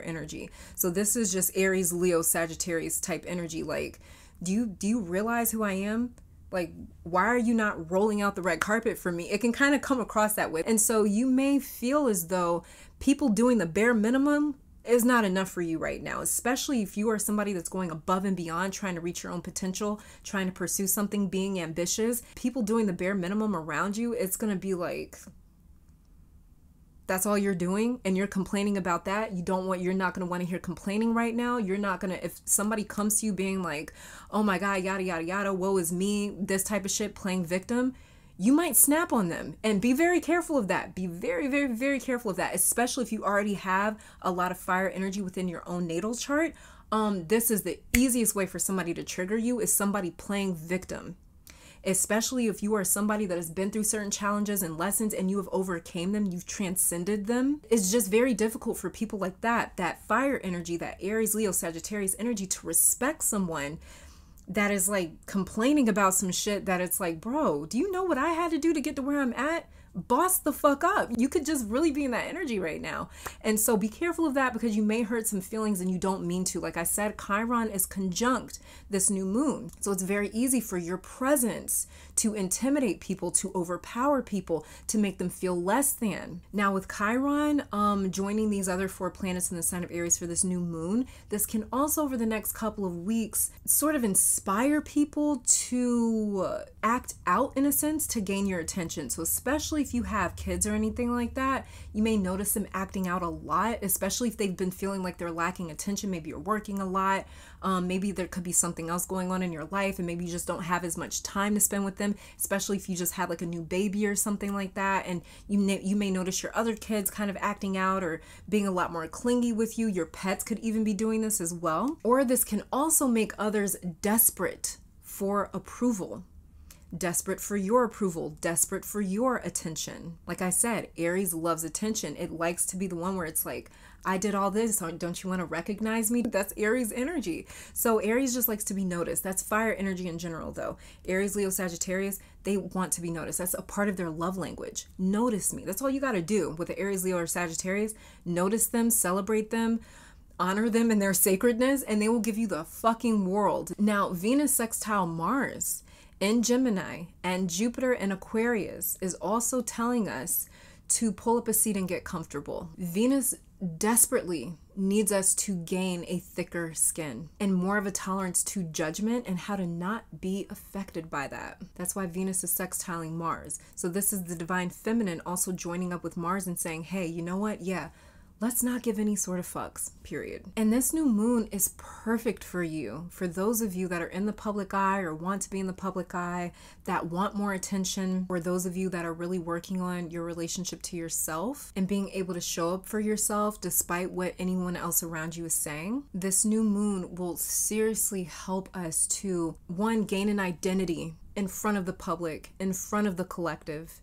energy. So this is just Aries, Leo, Sagittarius type energy. Like, do you realize who I am? Like, why are you not rolling out the red carpet for me? It can kind of come across that way. And so you may feel as though people doing the bare minimum is not enough for you right now, especially if you are somebody that's going above and beyond, trying to reach your own potential, trying to pursue something, being ambitious. People doing the bare minimum around you, it's going to be like, that's all you're doing and you're complaining about that. You're not going to want to hear complaining right now. You're not going to, if somebody comes to you being like, oh my God, yada, yada, yada, woe is me, this type of shit, playing victim, you might snap on them, and be very careful of that. Be very, very, very careful of that, especially if you already have a lot of fire energy within your own natal chart. This is the easiest way for somebody to trigger you, is somebody playing victim. Especially if you are somebody that has been through certain challenges and lessons and you have overcame them, you've transcended them. It's just very difficult for people like that fire energy, that Aries, Leo, Sagittarius energy, to respect someone that is like complaining about some shit that it's like, bro, do you know what I had to do to get to where I'm at? Boss the fuck up. You could just really be in that energy right now. And so be careful of that, because you may hurt some feelings and you don't mean to. Like I said, Chiron is conjunct this new moon. So it's very easy for your presence to intimidate people, to overpower people, to make them feel less than. Now with Chiron joining these other 4 planets in the sign of Aries for this new moon, this can also over the next couple of weeks sort of inspire people to act out in a sense to gain your attention. So especially if you have kids or anything like that, you may notice them acting out a lot, especially if they've been feeling like they're lacking attention. Maybe you're working a lot. Maybe there could be something else going on in your life, and maybe you just don't have as much time to spend with them, especially if you just had like a new baby or something like that. And you may notice your other kids kind of acting out or being a lot more clingy with you. Your pets could even be doing this as well. Or this can also make others desperate for approval. Desperate for your approval, desperate for your attention. Like I said, Aries loves attention. It likes to be the one where it's like, I did all this, don't you want to recognize me? That's Aries energy. So Aries just likes to be noticed. That's fire energy in general though. Aries, Leo, Sagittarius, they want to be noticed. That's a part of their love language. Notice me. That's all you got to do with the Aries, Leo, or Sagittarius. Notice them, celebrate them, honor them in their sacredness, and they will give you the fucking world. Now, Venus sextile Mars in Gemini and Jupiter in Aquarius is also telling us to pull up a seat and get comfortable. Venus desperately needs us to gain a thicker skin and more of a tolerance to judgment and how to not be affected by that. That's why Venus is sextiling Mars. So this is the divine feminine also joining up with Mars and saying, hey, you know what? Yeah, let's not give any sort of fucks, period. And this new moon is perfect for you. For those of you that are in the public eye or want to be in the public eye, that want more attention, or those of you that are really working on your relationship to yourself and being able to show up for yourself despite what anyone else around you is saying, this new moon will seriously help us to, one, gain an identity in front of the public, in front of the collective.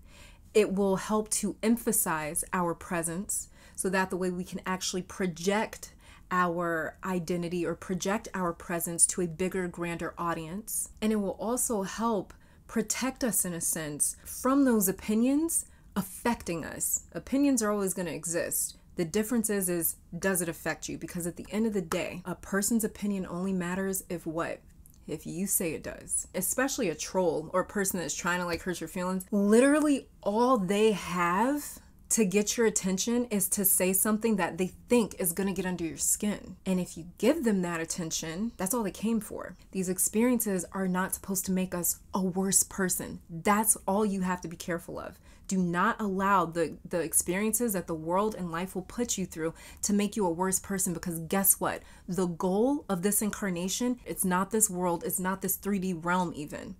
It will help to emphasize our presence, so that the way we can actually project our identity or project our presence to a bigger, grander audience. And it will also help protect us in a sense from those opinions affecting us. Opinions are always going to exist. The difference is does it affect you? Because at the end of the day, a person's opinion only matters if what? If you say it does. Especially a troll or a person that's trying to like hurt your feelings. Literally all they have to get your attention is to say something that they think is going to get under your skin. And if you give them that attention, that's all they came for. These experiences are not supposed to make us a worse person. That's all you have to be careful of. Do not allow the experiences that the world and life will put you through to make you a worse person, because guess what? The goal of this incarnation, it's not this world, it's not this 3D realm even.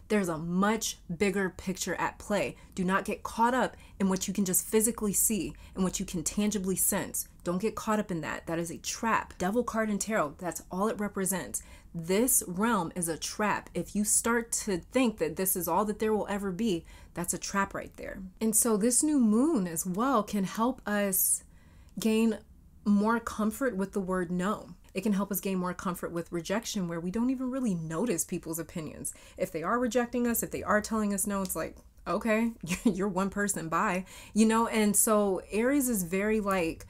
There's a much bigger picture at play. Do not get caught up in what you can just physically see and what you can tangibly sense. Don't get caught up in that. That is a trap. Devil card and tarot, that's all it represents. This realm is a trap. If you start to think that this is all that there will ever be, that's a trap right there. And so this new moon as well can help us gain more comfort with the word no. It can help us gain more comfort with rejection, where we don't even really notice people's opinions. If they are rejecting us, if they are telling us no, it's like, okay, you're one person, bye. You know, and so Aries is very like,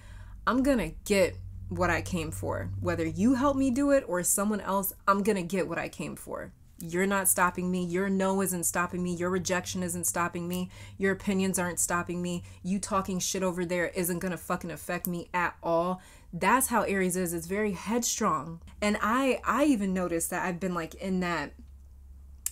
I'm gonna get what I came for. Whether you help me do it or someone else, I'm gonna get what I came for. You're not stopping me. Your no isn't stopping me. Your rejection isn't stopping me. Your opinions aren't stopping me. You talking shit over there isn't gonna fucking affect me at all. That's how Aries is. It's very headstrong. And I even noticed that I've been like in that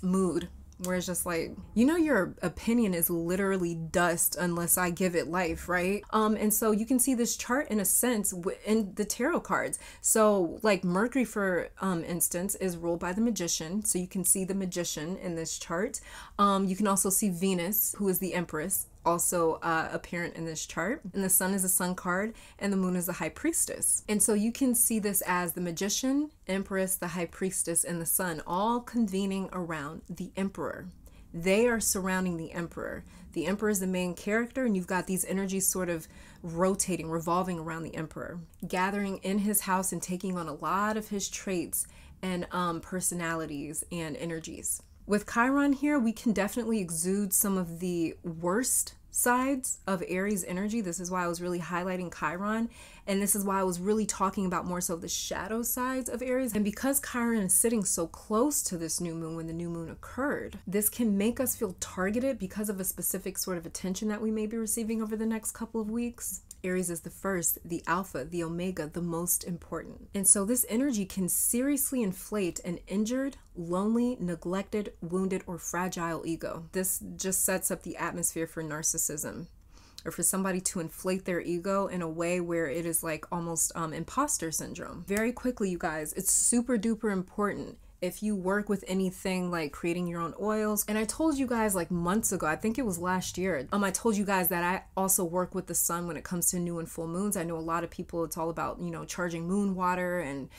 mood where it's just like, you know, your opinion is literally dust unless I give it life, right? And so you can see this chart in a sense in the tarot cards. So like Mercury, for instance, is ruled by the Magician. So you can see the Magician in this chart. You can also see Venus, who is the Empress, also apparent in this chart. And the Sun is a Sun card, and the Moon is the High Priestess. And so you can see this as the Magician, Empress, the High Priestess, and the Sun all convening around the Emperor. They are surrounding the Emperor. The Emperor is the main character, and you've got these energies sort of rotating, revolving around the Emperor, gathering in his house and taking on a lot of his traits and personalities and energies. With Chiron here, we can definitely exude some of the worst sides of Aries energy. This is why I was really highlighting Chiron. And this is why I was really talking about more so the shadow sides of Aries. And because Chiron is sitting so close to this new moon when the new moon occurred, this can make us feel targeted because of a specific sort of attention that we may be receiving over the next couple of weeks. Aries is the first, the alpha, the omega, the most important. And so this energy can seriously inflate an injured, lonely, neglected, wounded, or fragile ego. This just sets up the atmosphere for narcissism, or for somebody to inflate their ego in a way where it is like almost imposter syndrome. Very quickly, you guys, it's super duper important if you work with anything like creating your own oils. And I told you guys like months ago, I think it was last year, I told you guys that I also work with the sun when it comes to new and full moons. I know a lot of people, it's all about, you know, charging moon water and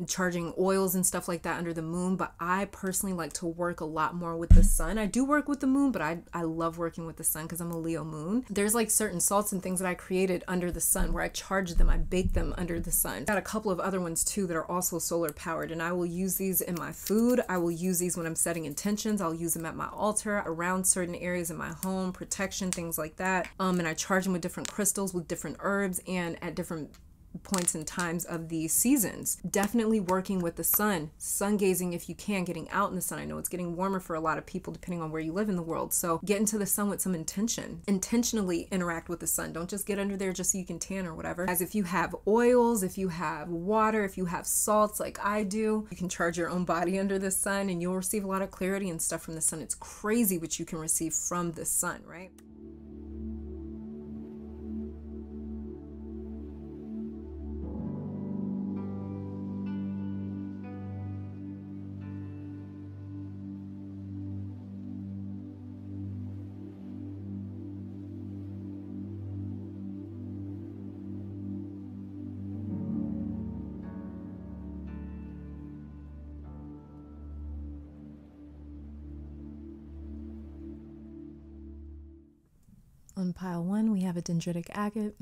charging oils and stuff like that under the moon, but I personally like to work a lot more with the sun. I do work with the moon, but I love working with the sun because I'm a Leo moon. There's like certain salts and things that I created under the sun where I charge them, I bake them under the sun. Got a couple of other ones too that are also solar powered, and I will use these in my food. I will use these when I'm setting intentions. I'll use them at my altar, around certain areas in my home, protection, things like that. And I charge them with different crystals, with different herbs, and at different points and times of the seasons. Definitely working with the sun gazing if you can, getting out in the sun. I know it's getting warmer for a lot of people depending on where you live in the world, so get into the sun with some intention. Intentionally interact with the sun. Don't just get under there just so you can tan or whatever. As if you have oils, if you have water, if you have salts like I do, you can charge your own body under the sun and you'll receive a lot of clarity and stuff from the sun. It's crazy what you can receive from the sun, right? On pile 1, we have a dendritic agate.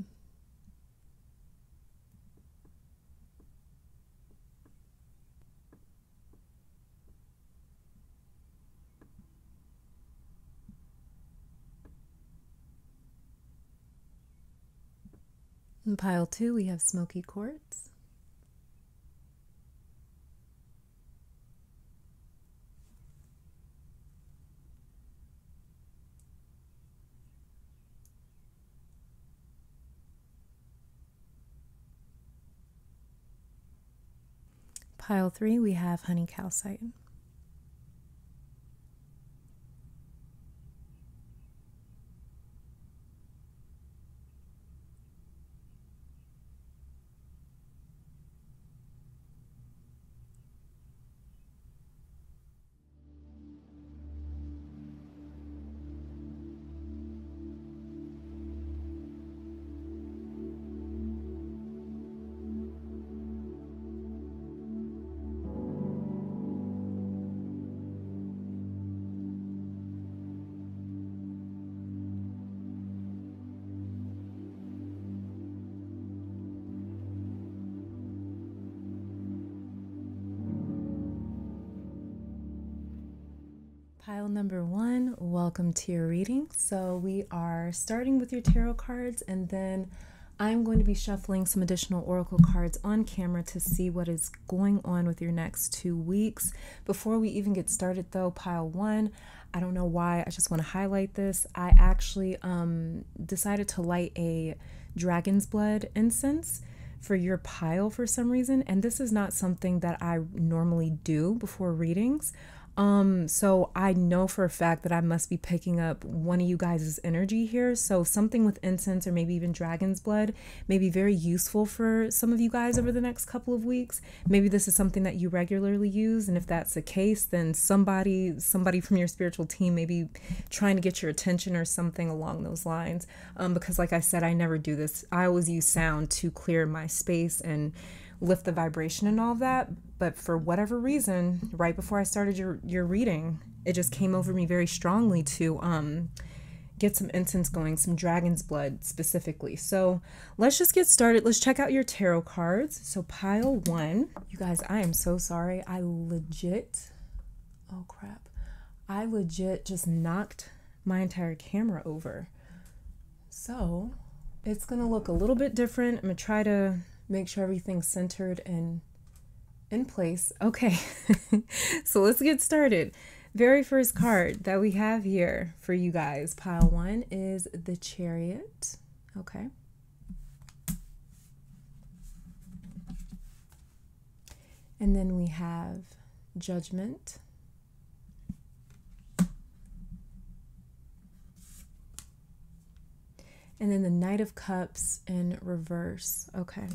On pile 2, we have smoky quartz. Pile 3, we have honey calcite. Pile number 1, welcome to your reading. So we are starting with your tarot cards, and then I'm going to be shuffling some additional oracle cards on camera to see what is going on with your next 2 weeks. Before we even get started though, pile 1, I don't know why, I just want to highlight this. I actually decided to light a dragon's blood incense for your pile for some reason, and this is not something that I normally do before readings. So I know for a fact that I must be picking up one of you guys' energy here. So something with incense or maybe even dragon's blood may be very useful for some of you guys over the next couple of weeks. Maybe this is something that you regularly use, and if that's the case, then somebody from your spiritual team may be trying to get your attention or something along those lines. Because like I said, I never do this. I always use sound to clear my space and lift the vibration and all of that, but for whatever reason, right before I started your reading, it just came over me very strongly to get some incense going, some dragon's blood specifically. So let's just get started. Let's check out your tarot cards. So pile 1, you guys, I am so sorry. I legit just knocked my entire camera over. So It's going to look a little bit different. I'm going to try to make sure everything's centered and in place. Okay, so let's get started. Very first card that we have here for you guys, pile 1, is the Chariot. Okay. And then we have Judgment. And then the Knight of Cups in reverse. Okay.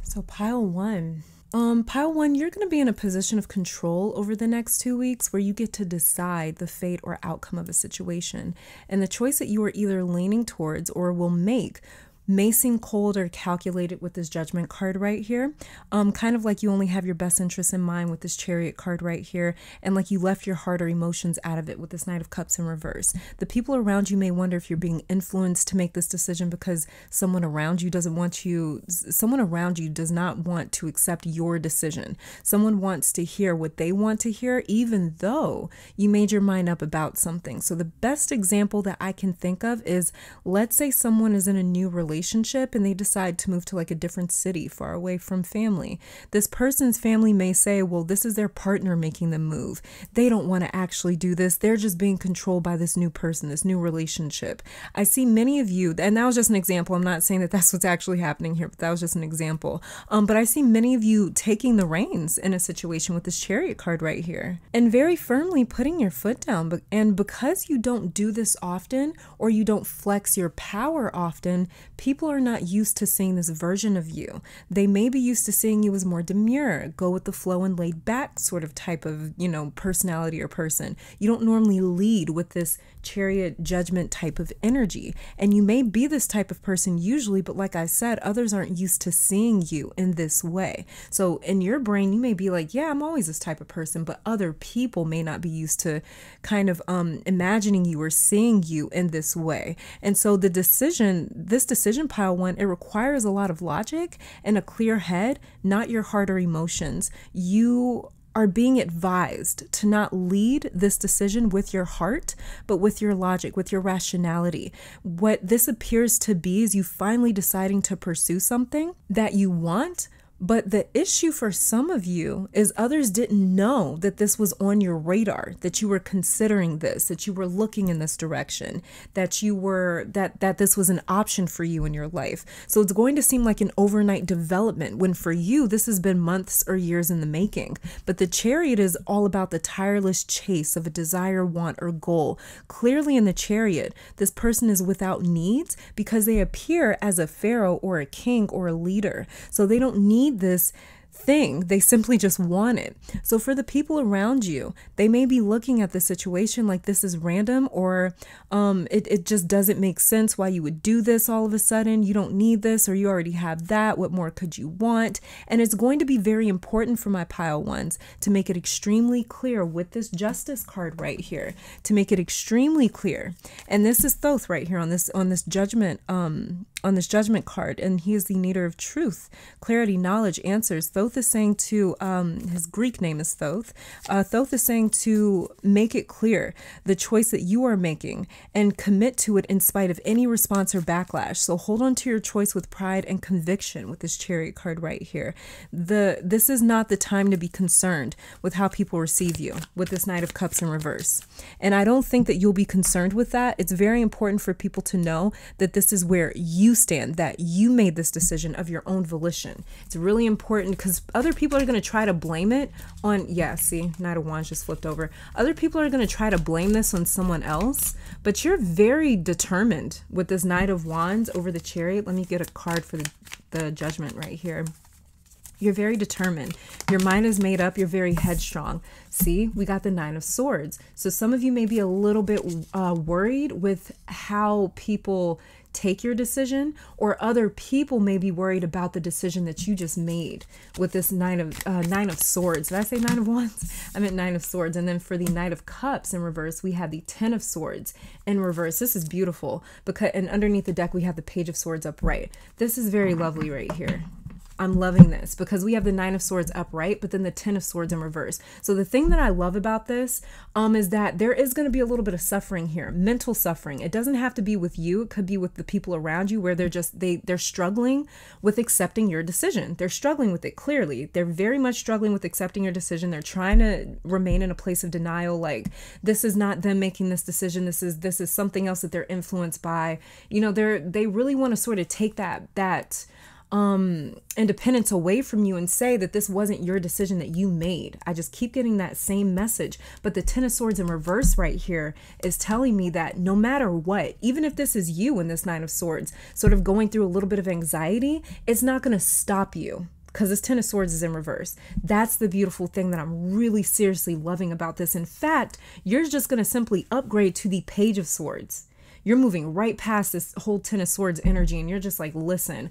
So pile 1. Pile 1, you're going to be in a position of control over the next 2 weeks where you get to decide the fate or outcome of a situation. And the choice that you are either leaning towards or will make may seem cold or calculated with this Judgment card right here. Kind of like you only have your best interests in mind with this Chariot card right here, and like you left your heart or emotions out of it with this Knight of Cups in reverse. The people around you may wonder if you're being influenced to make this decision because someone around you doesn't want you, someone around you does not want to accept your decision. Someone wants to hear what they want to hear, even though you made your mind up about something. So the best example that I can think of is, let's say someone is in a new relationship and they decide to move to like a different city far away from family. This person's family may say, well, this is their partner making them move. They don't want to actually do this. They're just being controlled by this new person, this new relationship. I see many of you, and that was just an example. I'm not saying that that's what's actually happening here, but that was just an example. But I see many of you taking the reins in a situation with this Chariot card right here and very firmly putting your foot down. And because you don't do this often, or you don't flex your power often, people are not used to seeing this version of you. They may be used to seeing you as more demure, go with the flow and laid back sort of type of, you know, personality or person. You don't normally lead with this Chariot Judgment type of energy. And you may be this type of person usually, but like I said, others aren't used to seeing you in this way. So in your brain, you may be like, yeah, I'm always this type of person, but other people may not be used to kind of imagining you or seeing you in this way. And so this decision pile 1, it requires a lot of logic and a clear head, not your heart or emotions. You are being advised to not lead this decision with your heart, but with your logic, with your rationality. What this appears to be is you finally deciding to pursue something that you want. But the issue for some of you is others didn't know that this was on your radar, that you were considering this, that you were looking in this direction, that you were, that this was an option for you in your life. So it's going to seem like an overnight development when for you, this has been months or years in the making. But the Chariot is all about the tireless chase of a desire, want, or goal. Clearly in the Chariot, this person is without needs because they appear as a pharaoh or a king or a leader. So they don't need this thing, they simply just want it. So for the people around you, they may be looking at the situation like this is random, or it just doesn't make sense why you would do this all of a sudden. You don't need this, or you already have that. What more could you want? And it's going to be very important for my pile 1s to make it extremely clear with this Justice card right here, to make it extremely clear. And this is Thoth right here on this Judgment on this Judgment card, and he is the Neater of Truth, Clarity, Knowledge, Answers. Thoth is saying to, his Greek name is Thoth. Thoth is saying to make it clear the choice that you are making and commit to it in spite of any response or backlash. So hold on to your choice with pride and conviction with this Chariot card right here. This is not the time to be concerned with how people receive you with this Knight of Cups in reverse. And I don't think that you'll be concerned with that. It's very important for people to know that this is where you stand, that you made this decision of your own volition. It's really important because other people are going to try to blame it on, yeah, see, Knight of Wands just flipped over. Other people are going to try to blame this on someone else, but you're very determined with this Knight of Wands over the Chariot. Let me get a card for the Judgment right here. You're very determined. Your mind is made up. You're very headstrong. See, we got the Nine of Swords. So some of you may be a little bit worried with how people take your decision, or other people may be worried about the decision that you just made with this Nine of Swords. Did I say Nine of Wands? I meant Nine of Swords. And then for the Knight of Cups in reverse, we have the Ten of Swords in reverse. This is beautiful because, and underneath the deck, we have the Page of Swords upright. This is very lovely right here. I'm loving this because we have the Nine of Swords upright, but then the Ten of Swords in reverse. So the thing that I love about this is that there is going to be a little bit of suffering here, mental suffering. It doesn't have to be with you. It could be with the people around you where they're struggling with accepting your decision. They're struggling with it clearly. They're very much struggling with accepting your decision. They're trying to remain in a place of denial. Like, this is not them making this decision. This is something else that they're influenced by. You know, they really want to sort of take that independence away from you and say that this wasn't your decision that you made. I just keep getting that same message. But the Ten of Swords in reverse right here is telling me that no matter what, even if this is you in this Nine of Swords, sort of going through a little bit of anxiety, it's not going to stop you. Because this Ten of Swords is in reverse. That's the beautiful thing that I'm really seriously loving about this. In fact, you're just going to simply upgrade to the Page of Swords. You're moving right past this whole Ten of Swords energy, and you're just like, listen,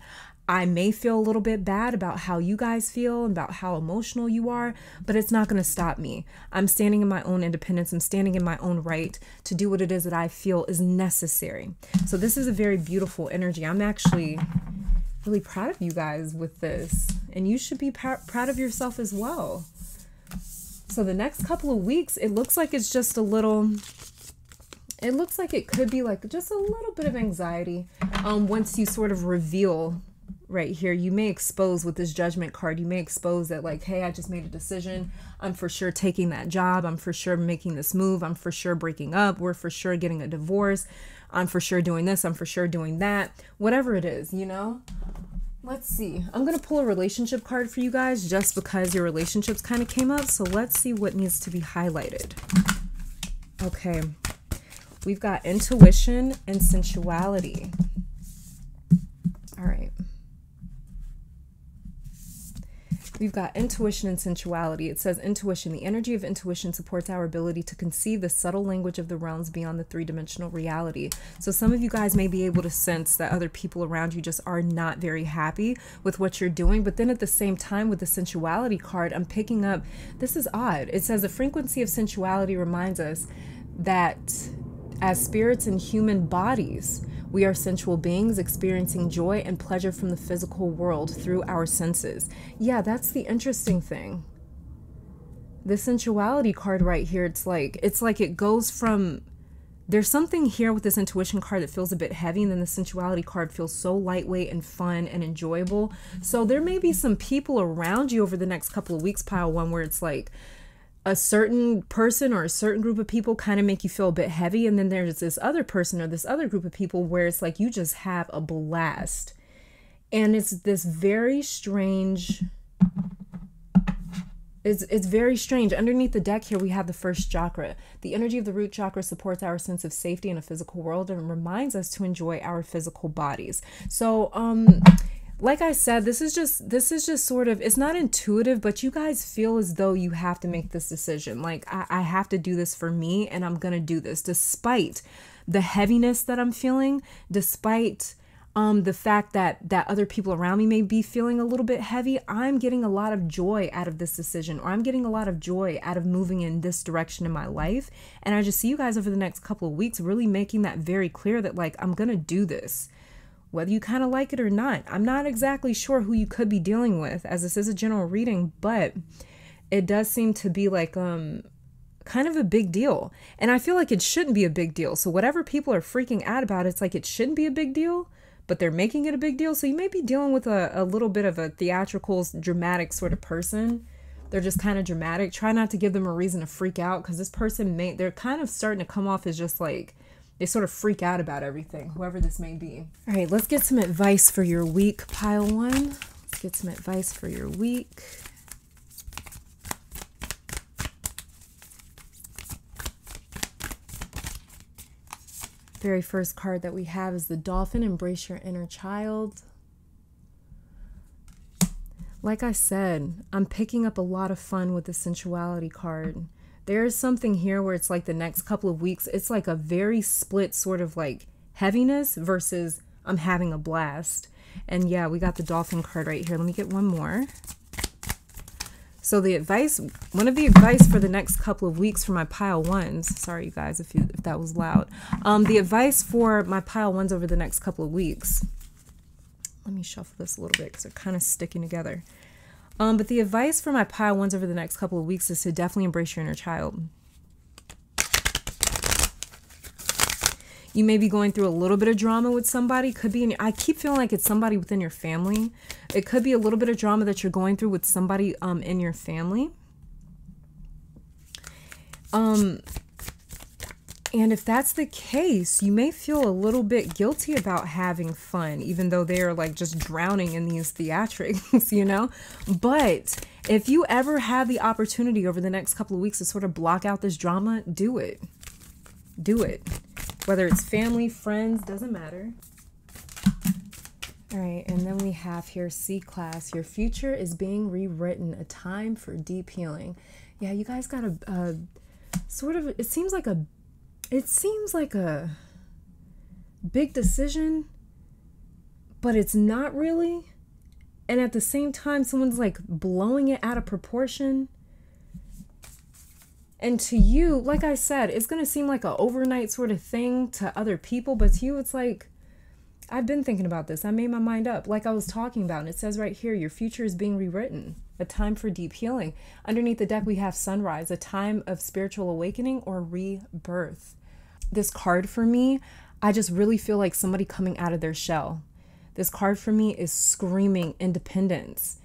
I may feel a little bit bad about how you guys feel, about how emotional you are, but it's not going to stop me. I'm standing in my own independence. I'm standing in my own right to do what it is that I feel is necessary. So this is a very beautiful energy. I'm actually really proud of you guys with this, and you should be proud of yourself as well. So the next couple of weeks, it looks like it's just a little... It looks like it could be like just a little bit of anxiety once you sort of reveal right here. You may expose with this Judgment card. You may expose that like, hey, I just made a decision. I'm for sure taking that job. I'm for sure making this move. I'm for sure breaking up. We're for sure getting a divorce. I'm for sure doing this. I'm for sure doing that. Whatever it is, you know? Let's see. I'm going to pull a relationship card for you guys just because your relationships kind of came up. So let's see what needs to be highlighted. Okay. We've got intuition and sensuality. All right. We've got intuition and sensuality. It says intuition. The energy of intuition supports our ability to conceive the subtle language of the realms beyond the three-dimensional reality. So some of you guys may be able to sense that other people around you just are not very happy with what you're doing. But then at the same time with the sensuality card, I'm picking up, this is odd. It says the frequency of sensuality reminds us that as spirits in human bodies, we are sensual beings experiencing joy and pleasure from the physical world through our senses. Yeah, that's the interesting thing. The sensuality card right here, it's like it goes from, there's something here with this intuition card that feels a bit heavy, and then the sensuality card feels so lightweight and fun and enjoyable. So there may be some people around you over the next couple of weeks, pile one, where it's like a certain person or a certain group of people kind of make you feel a bit heavy. And then there's this other person or this other group of people where it's like you just have a blast. And it's this very strange, it's very strange. Underneath the deck here, we have the first chakra. The energy of the root chakra supports our sense of safety in a physical world and reminds us to enjoy our physical bodies. So, like I said, this is just sort of, it's not intuitive, but you guys feel as though you have to make this decision. Like, I have to do this for me, and I'm going to do this despite the heaviness that I'm feeling, despite the fact that other people around me may be feeling a little bit heavy. I'm getting a lot of joy out of this decision, or I'm getting a lot of joy out of moving in this direction in my life. And I just see you guys over the next couple of weeks really making that very clear that like, I'm going to do this. Whether you kind of like it or not. I'm not exactly sure who you could be dealing with, as this is a general reading, but it does seem to be like kind of a big deal. And I feel like it shouldn't be a big deal. So whatever people are freaking out about, it's like it shouldn't be a big deal, but they're making it a big deal. So you may be dealing with a little bit of a theatrical, dramatic sort of person. They're just kind of dramatic. Try not to give them a reason to freak out, because this person they're kind of starting to come off as just like, they sort of freak out about everything, whoever this may be. All right, let's get some advice for your week, pile one. Let's get some advice for your week. Very first card that we have is the Dolphin. Embrace your inner child. Like I said, I'm picking up a lot of fun with the sensuality card. There's something here where it's like the next couple of weeks, it's like a very split sort of like heaviness versus I'm having a blast. And yeah, we got the Dolphin card right here. Let me get one more. So the advice, one of the advice for the next couple of weeks for my pile ones, sorry you guys if that was loud. The advice for my pile ones over the next couple of weeks Let me shuffle this a little bit because they're kind of sticking together. But the advice for my pile ones over the next couple of weeks is to definitely embrace your inner child. You may be going through a little bit of drama with somebody. Could be, I keep feeling like it's somebody within your family. It could be a little bit of drama that you're going through with somebody in your family. And if that's the case, you may feel a little bit guilty about having fun, even though they're like just drowning in these theatrics, you know? But if you ever have the opportunity over the next couple of weeks to sort of block out this drama, do it. Do it. Whether it's family, friends, doesn't matter. All right, and then we have here C-class. Your future is being rewritten, a time for deep healing. Yeah, you guys got a sort of, it seems like a big decision, but it's not really. And at the same time, someone's like blowing it out of proportion. And to you, like I said, it's going to seem like an overnight sort of thing to other people. But to you, it's like, I've been thinking about this. I made my mind up, like I was talking about. And it says right here, your future is being rewritten. A time for deep healing. Underneath the deck, we have sunrise, a time of spiritual awakening or rebirth. This card for me, I just really feel like somebody coming out of their shell. This card for me is screaming independence.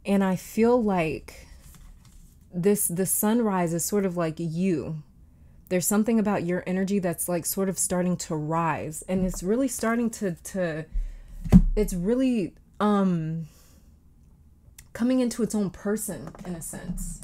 And I feel like the sunrise is sort of like you. There's something about your energy that's like sort of starting to rise, and it's really starting to it's really coming into its own person in a sense.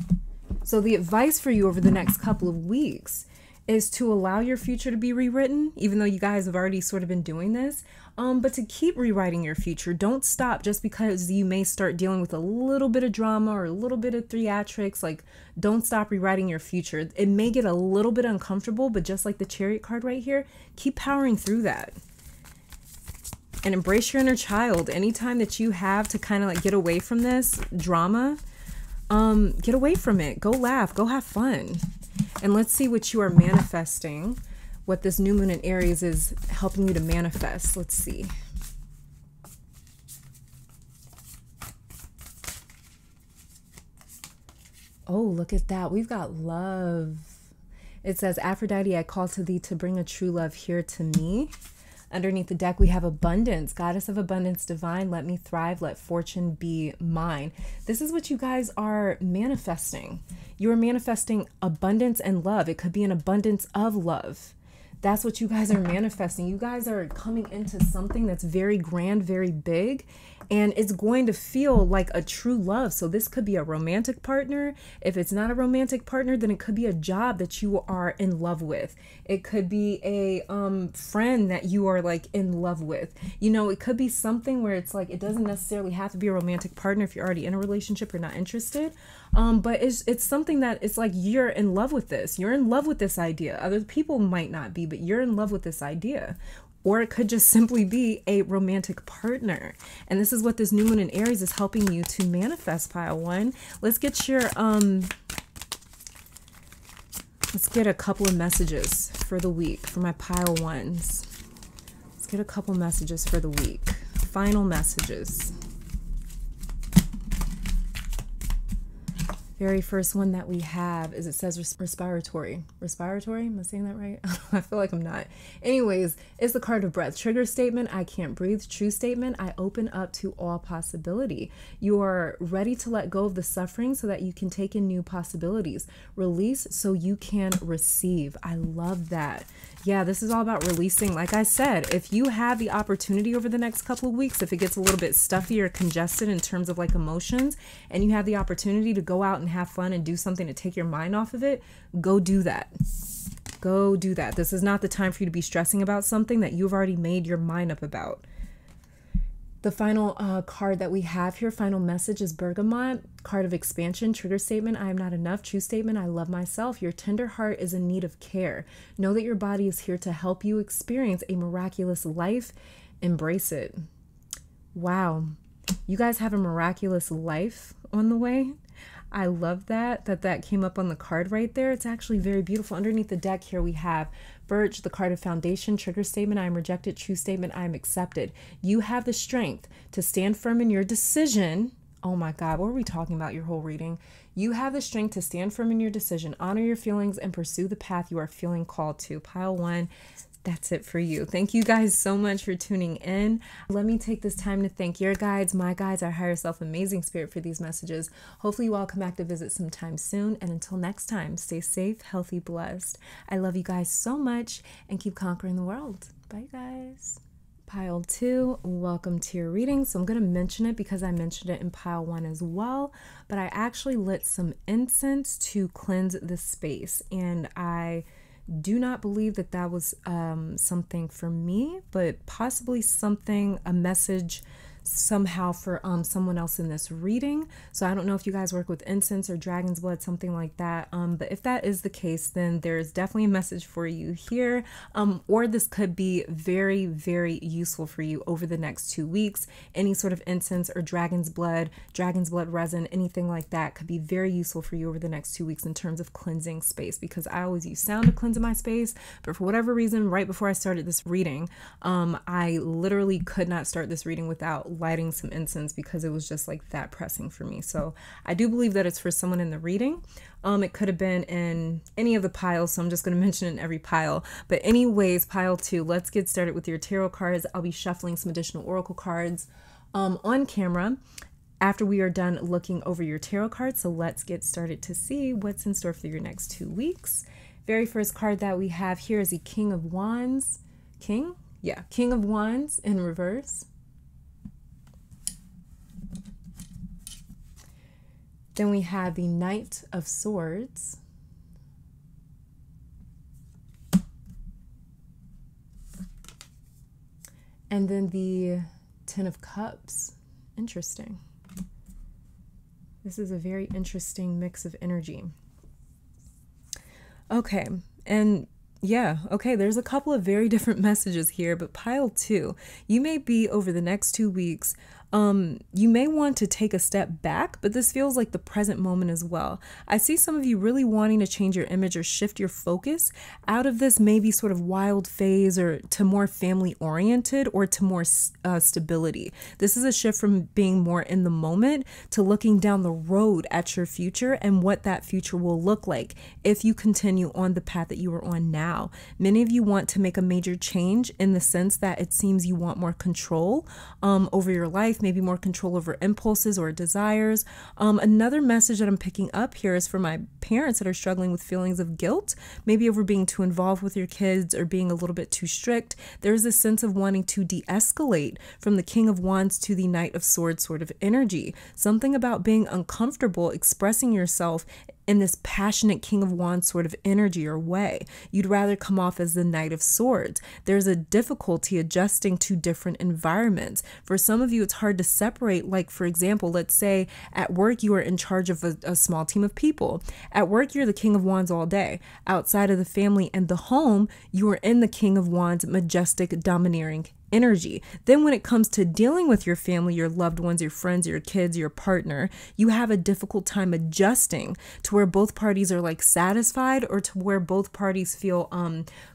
So the advice for you over the next couple of weeks is to allow your future to be rewritten, even though you guys have already sort of been doing this, but to keep rewriting your future. Don't stop just because you may start dealing with a little bit of drama or a little bit of theatrics. Like, don't stop rewriting your future. It may get a little bit uncomfortable, but just like the Chariot card right here, keep powering through that. And embrace your inner child. Anytime that you have to kind of like get away from this drama, get away from it. Go laugh, go have fun. And let's see what you are manifesting, what this new moon in Aries is helping you to manifest. Let's see. Oh, look at that. We've got love. It says, Aphrodite, I call to thee to bring a true love here to me. Underneath the deck, we have abundance. Goddess of abundance divine, let me thrive, let fortune be mine. This is what you guys are manifesting. You are manifesting abundance and love. It could be an abundance of love. That's what you guys are manifesting. You guys are coming into something that's very grand, very big, and it's going to feel like a true love. So this could be a romantic partner. If it's not a romantic partner, then it could be a job that you are in love with. It could be a friend that you are like in love with. You know, it could be something where it's like, it doesn't necessarily have to be a romantic partner if you're already in a relationship or not interested. But it's something that it's like, you're in love with this. You're in love with this idea. Other people might not be, but you're in love with this idea. Or it could just simply be a romantic partner. And this is what this new moon in Aries is helping you to manifest, pile one. Let's get your, let's get a couple of messages for the week for my pile ones. Let's get a couple messages for the week. Final messages. Very first one that we have is, it says respiratory. Respiratory? Am I saying that right? I feel like I'm not. Anyways, it's the card of breath. Trigger statement, I can't breathe. True statement, I open up to all possibility. You are ready to let go of the suffering so that you can take in new possibilities. Release so you can receive. I love that. Yeah, this is all about releasing. Like I said, if you have the opportunity over the next couple of weeks, if it gets a little bit stuffy or congested in terms of like emotions, and you have the opportunity to go out and have fun and do something to take your mind off of it, go do that. Go do that. This is not the time for you to be stressing about something that you've already made your mind up about. The final card that we have here, final message, is Bergamot, card of expansion. Trigger statement, I am not enough. True statement, I love myself. Your tender heart is in need of care. Know that your body is here to help you experience a miraculous life. Embrace it. Wow. You guys have a miraculous life on the way. I love that came up on the card right there. It's actually very beautiful. Underneath the deck here we have Birch, the card of foundation, trigger statement, I am rejected, true statement, I am accepted. You have the strength to stand firm in your decision. Oh my God, what were we talking about your whole reading? You have the strength to stand firm in your decision, honor your feelings, and pursue the path you are feeling called to. Pile 1. That's it for you. Thank you guys so much for tuning in. Let me take this time to thank your guides, my guides, our higher self, amazing spirit for these messages. Hopefully you all come back to visit sometime soon. And until next time, stay safe, healthy, blessed. I love you guys so much and keep conquering the world. Bye guys. Pile 2, welcome to your reading. So I'm going to mention it because I mentioned it in pile 1 as well, but I actually lit some incense to cleanse the space, and I do not believe that was something for me, but possibly something, a message somehow for someone else in this reading. So I don't know if you guys work with incense or dragon's blood, something like that. But if that is the case, then there's definitely a message for you here. Or this could be very, very useful for you over the next 2 weeks. Any sort of incense or dragon's blood resin, anything like that could be very useful for you over the next 2 weeks in terms of cleansing space, because I always use sound to cleanse my space. But for whatever reason, right before I started this reading, I literally could not start this reading without lighting some incense because it was just like that pressing for me. So I do believe that it's for someone in the reading. It could have been in any of the piles, so I'm just going to mention it in every pile. But anyways, pile 2, let's get started with your tarot cards. I'll be shuffling some additional oracle cards on camera after we are done looking over your tarot cards. So let's get started to see what's in store for your next 2 weeks. Very first card that we have here is the King of Wands. King of Wands in reverse. Then we have the Knight of Swords. And then the Ten of Cups. Interesting. This is a very interesting mix of energy. Okay, and yeah, okay, there's a couple of very different messages here, but pile 2, you may be over the next 2 weeks, you may want to take a step back, but this feels like the present moment as well. I see some of you really wanting to change your image or shift your focus out of this maybe sort of wild phase or to more family oriented or to more stability. This is a shift from being more in the moment to looking down the road at your future and what that future will look like if you continue on the path that you are on now. Many of you want to make a major change in the sense that it seems you want more control over your life, maybe more control over impulses or desires. Another message that I'm picking up here is for my parents that are struggling with feelings of guilt, maybe over being too involved with your kids or being a little bit too strict. There's a sense of wanting to de-escalate from the King of Wands to the Knight of Swords sort of energy. Something about being uncomfortable expressing yourself in this passionate King of Wands sort of energy or way. You'd rather come off as the Knight of Swords. There's a difficulty adjusting to different environments. For some of you, it's hard to separate. Like, for example, let's say at work, you are in charge of a small team of people. At work, you're the King of Wands all day. Outside of the family and the home, you are in the King of Wands majestic, domineering energy. Then when it comes to dealing with your family, your loved ones, your friends, your kids, your partner, you have a difficult time adjusting to where both parties are like satisfied or to where both parties feel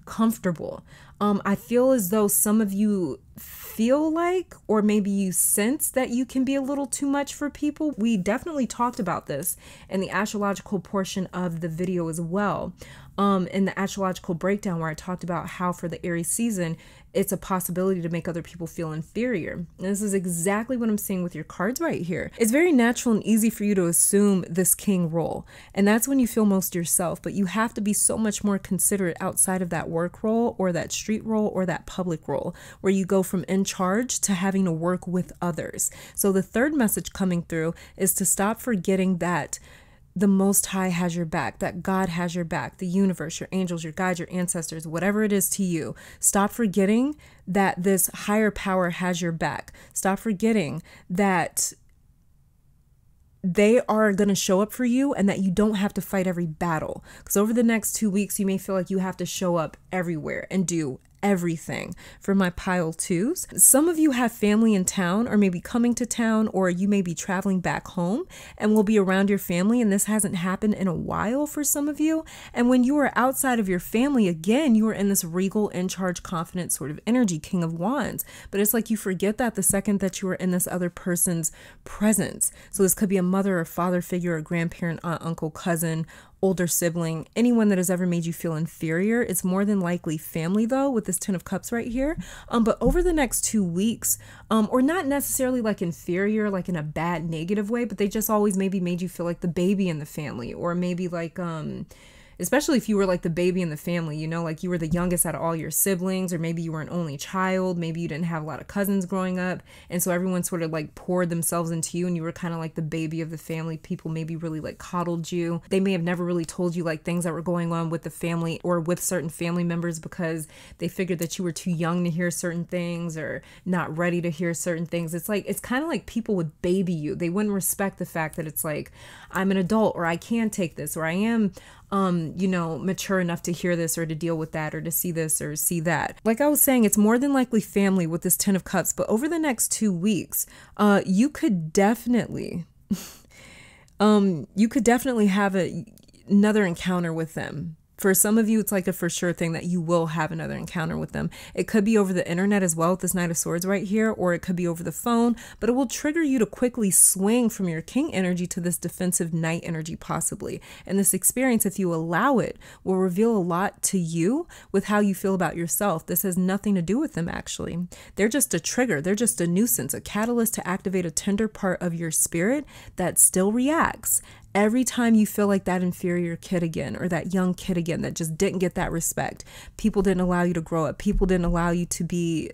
comfortable. I feel as though some of you feel like, or maybe you sense that you can be a little too much for people. We definitely talked about this in the astrological portion of the video as well. In the astrological breakdown, where I talked about how for the Aries season, it's a possibility to make other people feel inferior. And this is exactly what I'm seeing with your cards right here. It's very natural and easy for you to assume this king role. And that's when you feel most yourself, but you have to be so much more considerate outside of that work role or that street role or that public role, where you go from in charge to having to work with others. So the third message coming through is to stop forgetting that the Most High has your back, that God has your back, the universe, your angels, your guides, your ancestors, whatever it is to you. Stop forgetting that this higher power has your back. Stop forgetting that they are going to show up for you and that you don't have to fight every battle. Because over the next 2 weeks, you may feel like you have to show up everywhere and do everything for my pile twos. Some of you have family in town, or maybe coming to town, or you may be traveling back home and will be around your family, and this hasn't happened in a while for some of you. And when you are outside of your family, again, you are in this regal, in charge, confident sort of energy, King of Wands. But it's like you forget that the second that you are in this other person's presence. So this could be a mother or father figure, a grandparent, aunt, uncle, cousin, older sibling, anyone that has ever made you feel inferior. It's more than likely family, though, with this Ten of Cups right here. But over the next 2 weeks, or not necessarily like inferior, like in a bad negative way, but they just always maybe made you feel like the baby in the family, or maybe like especially if you were like the baby in the family, you know, like you were the youngest out of all your siblings, or maybe you were an only child, maybe you didn't have a lot of cousins growing up, and so everyone sort of like poured themselves into you, and you were kind of like the baby of the family. People maybe really like coddled you. They may have never really told you like things that were going on with the family or with certain family members because they figured that you were too young to hear certain things or not ready to hear certain things. It's like, it's kind of like people would baby you. They wouldn't respect the fact that it's like, I'm an adult, or I can take this, or I am you know, mature enough to hear this or to deal with that or to see this or see that. Like I was saying, it's more than likely family with this Ten of Cups, but over the next 2 weeks, you could definitely, have another encounter with them. For some of you, it's like a for sure thing that you will have another encounter with them. It could be over the internet as well with this Knight of Swords right here, or it could be over the phone, but it will trigger you to quickly swing from your King energy to this defensive Knight energy possibly. And this experience, if you allow it, will reveal a lot to you with how you feel about yourself. This has nothing to do with them, actually. They're just a trigger. They're just a nuisance, a catalyst to activate a tender part of your spirit that still reacts every time you feel like that inferior kid again, or that young kid again that just didn't get that respect. People didn't allow you to grow up. People didn't allow you to be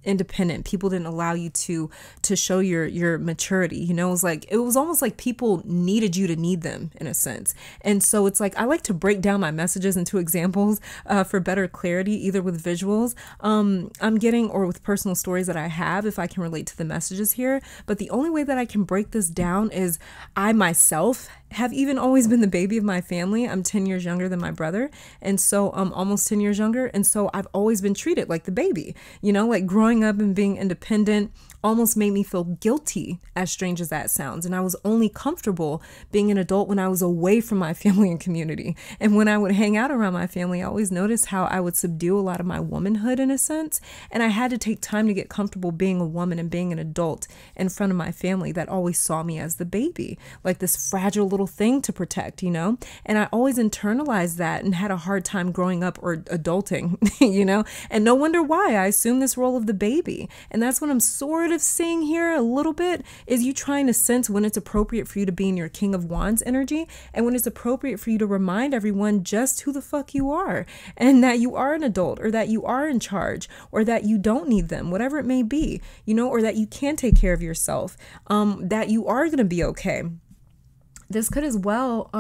independent. People didn't allow you to show your maturity. You know, it was almost like people needed you to need them in a sense. And so it's like, I like to break down my messages into examples for better clarity, either with visuals I'm getting or with personal stories that I have, if I can relate to the messages here. But the only way that I can break this down is I myself have even always been the baby of my family. I'm 10 years younger than my brother, and so I'm almost 10 years younger, and so I've always been treated like the baby. You know, like growing up and being independent almost made me feel guilty, as strange as that sounds. And I was only comfortable being an adult when I was away from my family and community. And when I would hang out around my family, I always noticed how I would subdue a lot of my womanhood in a sense. And I had to take time to get comfortable being a woman and being an adult in front of my family that always saw me as the baby, like this fragile little thing to protect, you know? And I always internalized that and had a hard time growing up or adulting, you know? And no wonder why I assumed this role of the baby. And that's what I'm sort of seeing here a little bit, is you trying to sense when it's appropriate for you to be in your King of Wands energy, and when it's appropriate for you to remind everyone just who the fuck you are, and that you are an adult, or that you are in charge, or that you don't need them, whatever it may be, you know, or that you can take care of yourself, that you are going to be okay. This could as well,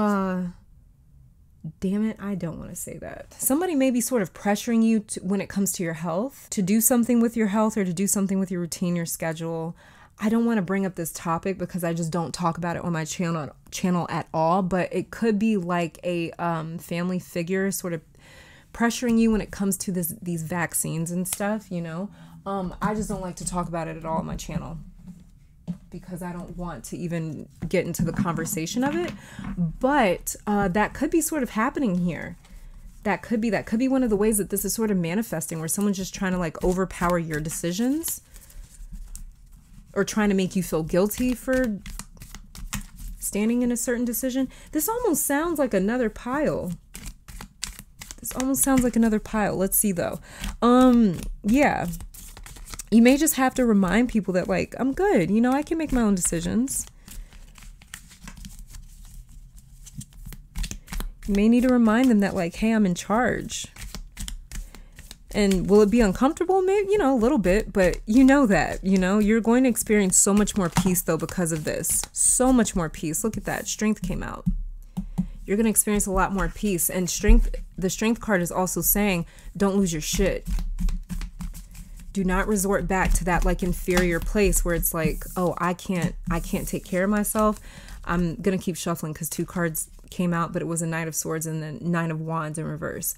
damn it, I don't want to say that. Somebody may be sort of pressuring you when it comes to your health, to do something with your health or to do something with your routine, your schedule. I don't want to bring up this topic because I just don't talk about it on my channel at all, but it could be like a family figure sort of pressuring you when it comes to these vaccines and stuff, you know. I just don't like to talk about it at all on my channel, because I don't want to even get into the conversation of it. But that could be sort of happening here. That could be one of the ways that this is sort of manifesting, where someone's just trying to like overpower your decisions, or trying to make you feel guilty for standing in a certain decision. This almost sounds like another pile. Let's see though. Yeah. You may just have to remind people that, like, I'm good. You know, I can make my own decisions. You may need to remind them that, like, hey, I'm in charge. And will it be uncomfortable? Maybe, you know, a little bit, but you know that, you know, you're going to experience so much more peace though because of this. So much more peace. Look at that. Strength came out. You're going to experience a lot more peace. And strength, the Strength card is also saying, don't lose your shit. Do not resort back to that like inferior place where it's like, oh, I can't take care of myself. I'm going to keep shuffling because 2 cards came out, but it was a Knight of Swords and then Nine of Wands in reverse.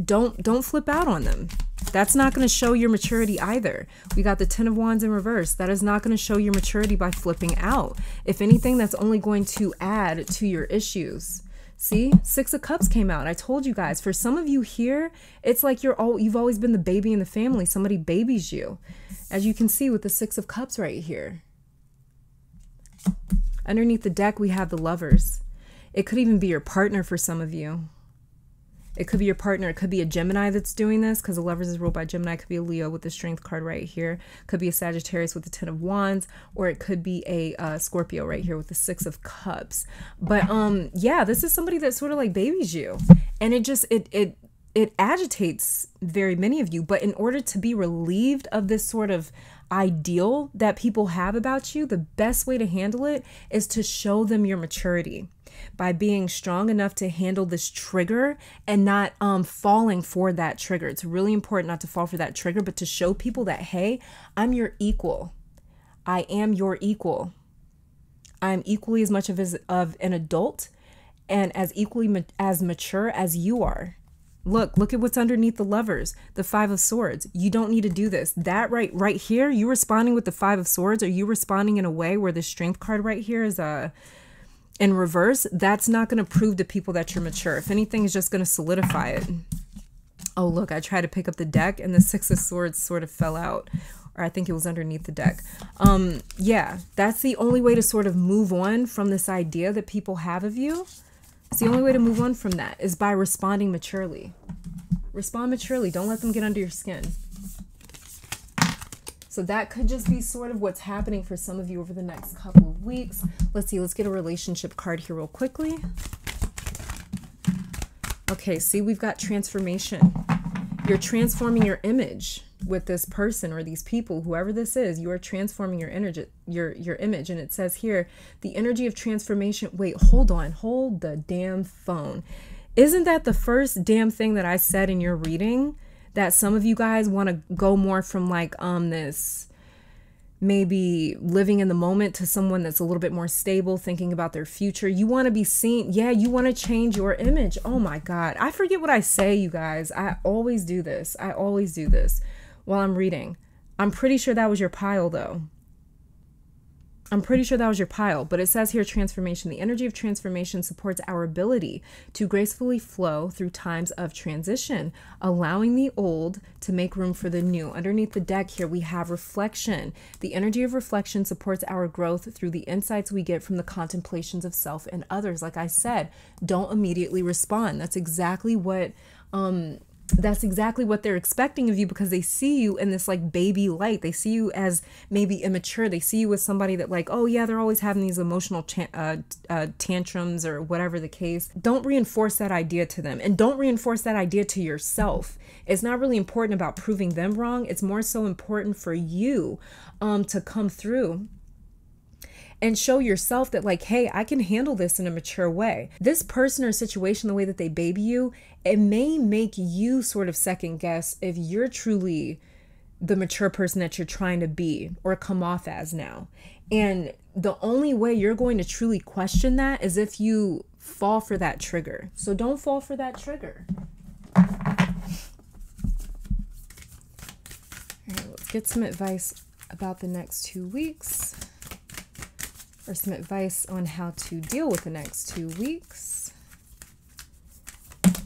don't flip out on them. That's not going to show your maturity either. We got the 10 of Wands in reverse. That is not going to show your maturity by flipping out. If anything, that's only going to add to your issues. See, 6 of Cups came out. I told you guys, for some of you here, it's like you've always been the baby in the family. Somebody babies you. As you can see with the 6 of Cups right here. Underneath the deck, we have the Lovers. It could even be your partner for some of you. It could be your partner. It could be a Gemini that's doing this, because the Lovers is ruled by Gemini. It could be a Leo with the Strength card right here. Could be a Sagittarius with the 10 of Wands, or it could be a Scorpio right here with the 6 of Cups. But yeah, this is somebody that sort of like babies you, and it agitates very many of you. But in order to be relieved of this sort of ideal that people have about you, the best way to handle it is to show them your maturity by being strong enough to handle this trigger and not falling for that trigger. It's really important not to fall for that trigger, but to show people that, hey, I'm your equal. I am your equal. I'm equally as much of an adult and as equally as mature as you are. Look at what's underneath the Lovers, the 5 of Swords. You don't need to do this. That right here, you responding with the 5 of Swords, or you responding in a way where the Strength card right here is in reverse, that's not going to prove to people that you're mature. If anything, it's just going to solidify it. Oh, look, I tried to pick up the deck and the 6 of Swords sort of fell out. Or I think it was underneath the deck. Yeah, that's the only way to sort of move on from this idea that people have of you. It's the only way to move on from that is by responding maturely. Respond maturely. Don't let them get under your skin. So that could just be sort of what's happening for some of you over the next couple of weeks. Let's see. Let's get a relationship card here real quickly. Okay, see, we've got transformation. You're transforming your image with this person or these people, whoever this is. You are transforming your energy, your image. And it says here, the energy of transformation. Wait, hold on. Hold the damn phone. Isn't that the first damn thing that I said in your reading? That some of you guys want to go more from like this maybe living in the moment to someone that's a little bit more stable, thinking about their future. You want to be seen. Yeah, you want to change your image. Oh my God. I forget what I say, you guys. I always do this. I always do this while I'm reading. I'm pretty sure that was your pile though. I'm pretty sure that was your pile, but it says here transformation. The energy of transformation supports our ability to gracefully flow through times of transition, allowing the old to make room for the new. Underneath the deck here, we have reflection. The energy of reflection supports our growth through the insights we get from the contemplations of self and others. Like I said, don't immediately respond. That's exactly what they're expecting of you, because they see you in this like baby light. They see you as maybe immature. They see you as somebody that like, oh yeah, they're always having these emotional tantrums or whatever the case. Don't reinforce that idea to them, and don't reinforce that idea to yourself. It's not really important about proving them wrong. It's more so important for you to come through and show yourself that like, hey, I can handle this in a mature way. This person or situation, the way that they baby you, it may make you sort of second guess if you're truly the mature person that you're trying to be or come off as now. And the only way you're going to truly question that is if you fall for that trigger. So don't fall for that trigger. All right, let's get some advice about the next 2 weeks. Or some advice on how to deal with the next 2 weeks. There's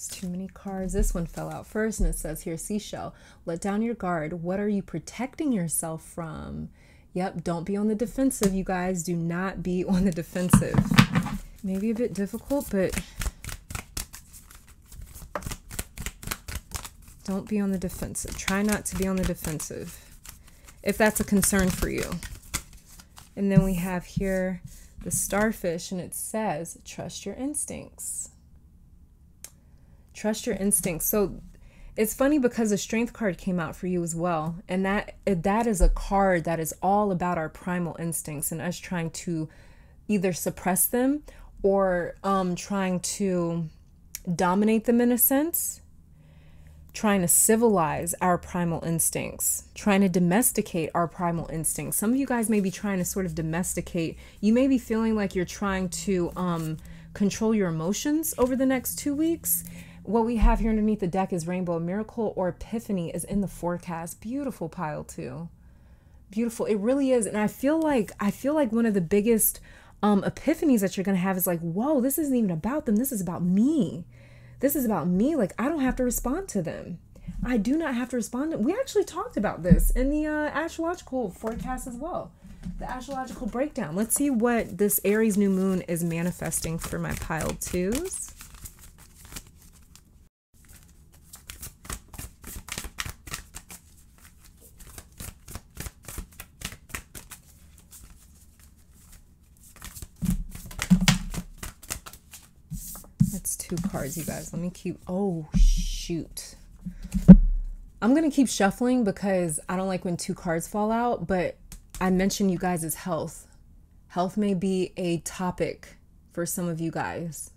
too many cards. This one fell out first, and it says here, seashell, let down your guard. What are you protecting yourself from? Yep, don't be on the defensive, you guys. Do not be on the defensive. Maybe a bit difficult, but don't be on the defensive. Try not to be on the defensive if that's a concern for you. And then we have here the starfish, and it says, trust your instincts. Trust your instincts. So it's funny because the strength card came out for you as well. And that is a card that is all about our primal instincts and us trying to either suppress them or trying to dominate them in a sense. Trying to civilize our primal instincts, trying to domesticate our primal instincts. Some of you guys may be trying to sort of domesticate. You may be feeling like you're trying to control your emotions over the next 2 weeks. What we have here underneath the deck is Rainbow. Miracle or Epiphany is in the forecast. Beautiful pile too. Beautiful. It really is. And I feel like one of the biggest epiphanies that you're going to have is like, whoa, this isn't even about them. This is about me. This is about me. Like, I don't have to respond to them. I do not have to respond to them. We actually talked about this in the astrological forecast as well. The astrological breakdown. Let's see what this Aries new moon is manifesting for my pile twos. That's 2 cards, you guys. Let me keep, oh shoot. I'm going to keep shuffling because I don't like when 2 cards fall out, but I mentioned you guys' health. Health may be a topic for some of you guys.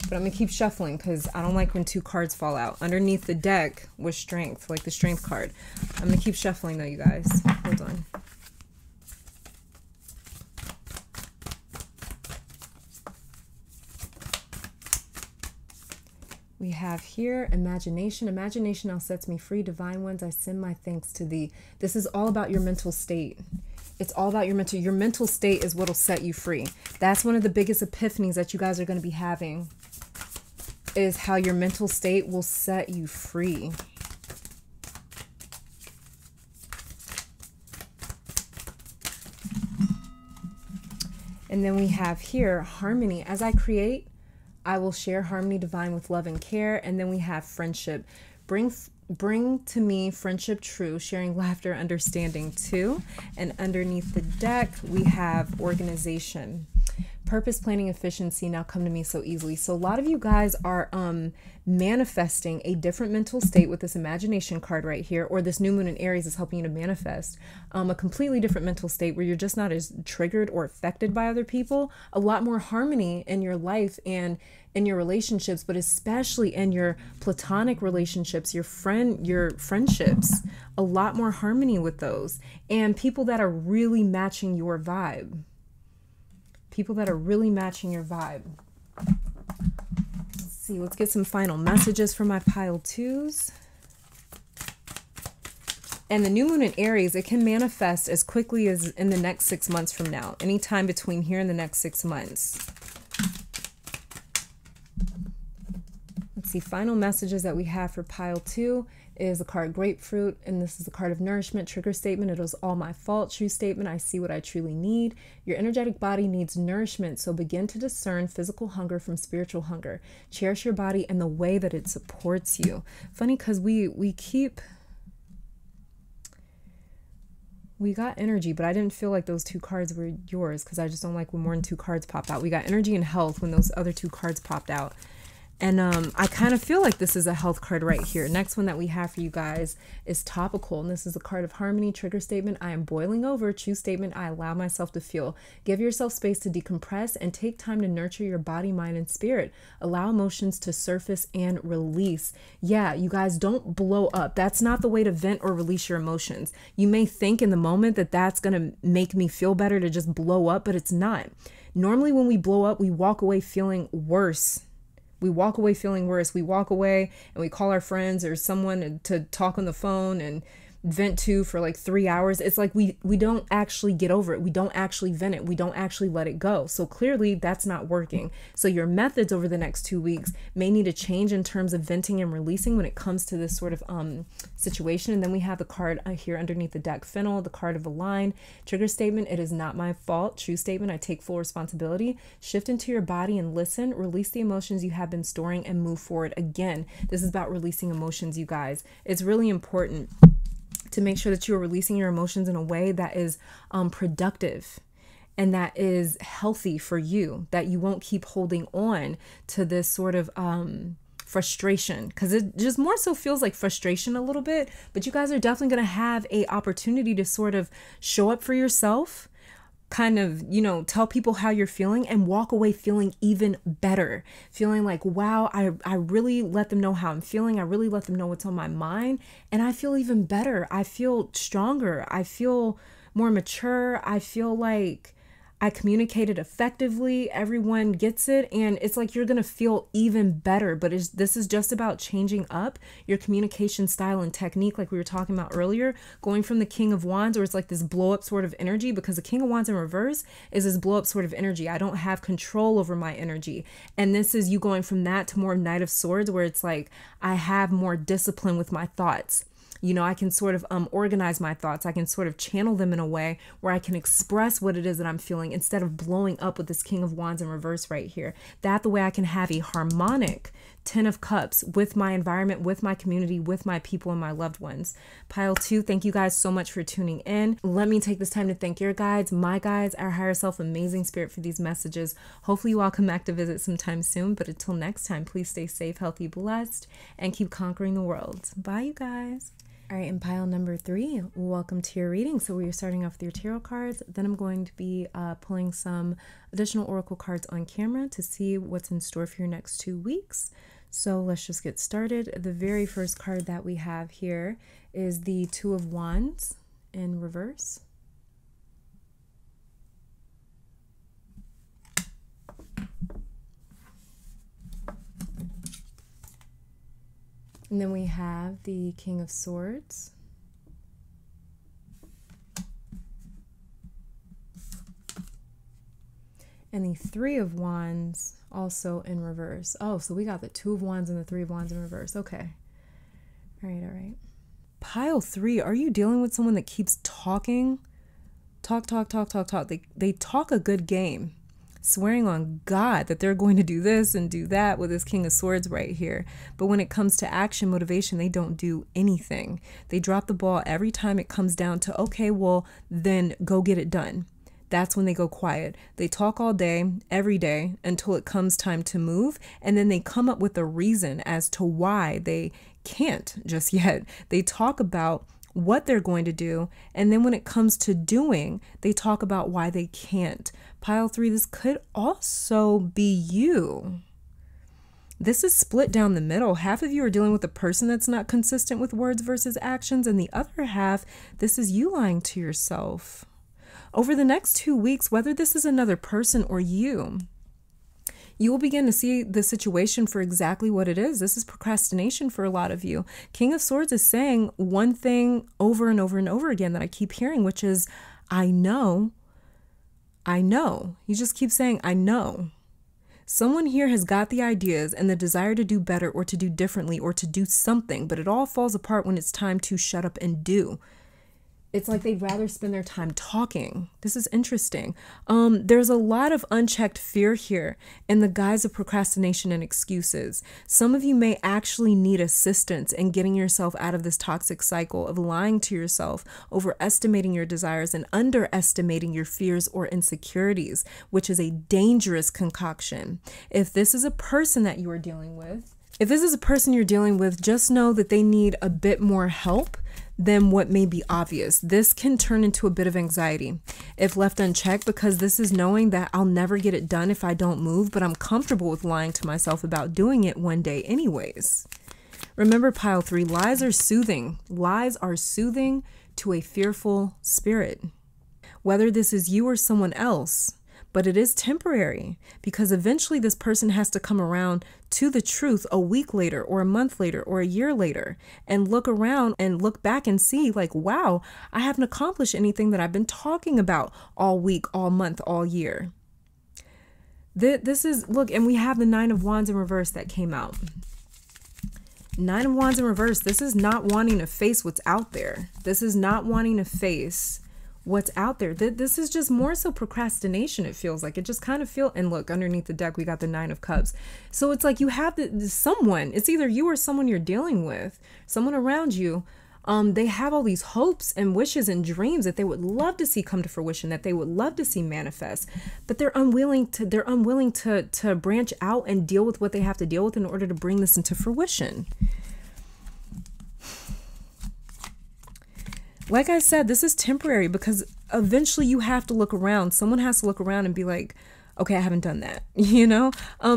But I'm going to keep shuffling because I don't like when 2 cards fall out. Underneath the deck was strength, like the strength card. I'm going to keep shuffling though, you guys. Hold on. We have here imagination. Imagination now sets me free. Divine ones, I send my thanks to thee. This is all about your mental state. It's all about your mental state is what'll set you free. That's one of the biggest epiphanies that you guys are going to be having, is how your mental state will set you free. And then we have here harmony. As I create, I will share harmony divine with love and care. And then we have friendship. Bring to me friendship true, sharing laughter, understanding too. And underneath the deck, we have organization. Purpose, planning, efficiency now come to me so easily. So a lot of you guys are manifesting a different mental state with this imagination card right here, or this new moon in Aries is helping you to manifest a completely different mental state where you're just not as triggered or affected by other people. A lot more harmony in your life and in your relationships, but especially in your platonic relationships, your friendships, a lot more harmony with those, and people that are really matching your vibe. People that are really matching your vibe. Let's see, let's get some final messages for my pile twos. And the new moon in Aries, it can manifest as quickly as in the next 6 months from now. Anytime between here and the next 6 months. Let's see, final messages that we have for pile 2 is the card grapefruit, and this is the card of nourishment. Trigger statement, it was all my fault. True statement, I see what I truly need. Your energetic body needs nourishment, so begin to discern physical hunger from spiritual hunger. Cherish your body and the way that it supports you. Funny, because we got energy, but I didn't feel like those 2 cards were yours, because I just don't like when more than 2 cards pop out. We got energy and health when those other 2 cards popped out. And I kind of feel like this is a health card right here. Next one that we have for you guys is topical. And this is a card of harmony. Trigger statement, I am boiling over. True statement, I allow myself to feel. Give yourself space to decompress and take time to nurture your body, mind, and spirit. Allow emotions to surface and release. Yeah, you guys, don't blow up. That's not the way to vent or release your emotions. You may think in the moment that that's going to make me feel better to just blow up, but it's not. Normally when we blow up, we walk away feeling worse. We walk away feeling worse. We walk away and we call our friends or someone to talk on the phone and vent to for like 3 hours. It's like we don't actually get over it. We don't actually vent it. We don't actually let it go. So clearly that's not working. So your methods over the next 2 weeks may need to change in terms of venting and releasing when it comes to this sort of situation. And then we have the card here underneath the deck, Fennel, the card of Align. Trigger statement, it is not my fault. True statement, I take full responsibility. Shift into your body and listen. Release the emotions you have been storing and move forward. Again, this is about releasing emotions, you guys. It's really important to make sure that you are releasing your emotions in a way that is productive and that is healthy for you, that you won't keep holding on to this sort of frustration, because it just more so feels like frustration a little bit. But you guys are definitely going to have a opportunity to sort of show up for yourself, kind of, you know, tell people how you're feeling and walk away feeling even better, feeling like, wow, I really let them know how I'm feeling. I really let them know what's on my mind. And I feel even better. I feel stronger. I feel more mature. I feel like I communicated effectively. Everyone gets it. And it's like you're going to feel even better. But this is just about changing up your communication style and technique, like we were talking about earlier, going from the King of Wands, where it's like this blow up sort of energy, because the King of Wands in reverse is this blow up sort of energy. I don't have control over my energy. And this is you going from that to more Knight of Swords, where it's like I have more discipline with my thoughts. You know, I can sort of organize my thoughts. I can sort of channel them in a way where I can express what it is that I'm feeling instead of blowing up with this King of Wands in reverse right here. That the way I can have a harmonic 10 of Cups with my environment, with my community, with my people and my loved ones. Pile 2, thank you guys so much for tuning in. Let me take this time to thank your guides, my guides, our higher self, amazing spirit for these messages. Hopefully you all come back to visit sometime soon. But until next time, please stay safe, healthy, blessed, and keep conquering the world. Bye, you guys. All right, in pile number 3, welcome to your reading. So we are starting off with your tarot cards. Then I'm going to be pulling some additional oracle cards on camera to see what's in store for your next 2 weeks. So let's just get started. The very first card that we have here is the Two of Wands in reverse. And then we have the King of Swords. And the Three of Wands also in reverse. Oh, so we got the Two of Wands and the Three of Wands in reverse. Okay. All right, all right. Pile 3, are you dealing with someone that keeps talking? Talk. They talk a good game, swearing on God that they're going to do this and do that with this King of Swords right here. But when it comes to action, motivation, they don't do anything. They drop the ball every time it comes down to, okay, well, then go get it done. That's when they go quiet. They talk all day, every day, until it comes time to move. And then they come up with a reason as to why they can't just yet. They talk about what they're going to do, and then when it comes to doing, they talk about why they can't. Pile 3, this could also be you. This is split down the middle. Half of you are dealing with a person that's not consistent with words versus actions, and the other half, this is you lying to yourself. Over the next 2 weeks, whether this is another person or you will begin to see the situation for exactly what it is. This is procrastination for a lot of you. King of Swords is saying one thing over and over and over again that I keep hearing, which is, I know. You just keep saying, I know. Someone here has got the ideas and the desire to do better or to do differently or to do something, but it all falls apart when it's time to shut up and do. It's like they'd rather spend their time talking. This is interesting. There's a lot of unchecked fear here in the guise of procrastination and excuses. Some of you may actually need assistance in getting yourself out of this toxic cycle of lying to yourself, overestimating your desires, and underestimating your fears or insecurities, which is a dangerous concoction. If this is a person that you are dealing with, just know that they need a bit more help than what may be obvious. This can turn into a bit of anxiety if left unchecked, because this is knowing that I'll never get it done if I don't move, but I'm comfortable with lying to myself about doing it one day anyways. Remember, Pile 3, lies are soothing. Lies are soothing to a fearful spirit. Whether this is you or someone else, but it is temporary, because eventually this person has to come around to the truth a week later or a month later or a year later and look around and look back and see like, wow, I haven't accomplished anything that I've been talking about all week, all month, all year. This is, look, and we have the Nine of Wands in reverse that came out. Nine of Wands in reverse. This is not wanting to face what's out there. This is not wanting to face what's out there. This is just more so procrastination. It feels like it just kind of feel, and look, underneath the deck, we got the Nine of Cups. So it's like you have someone, it's either you or someone you're dealing with, someone around you. They have all these hopes and wishes and dreams that they would love to see come to fruition, that they would love to see manifest, but they're unwilling to branch out and deal with what they have to deal with in order to bring this into fruition. Like I said, this is temporary, because eventually you have to look around. Someone has to look around and be like, okay, I haven't done that. You know,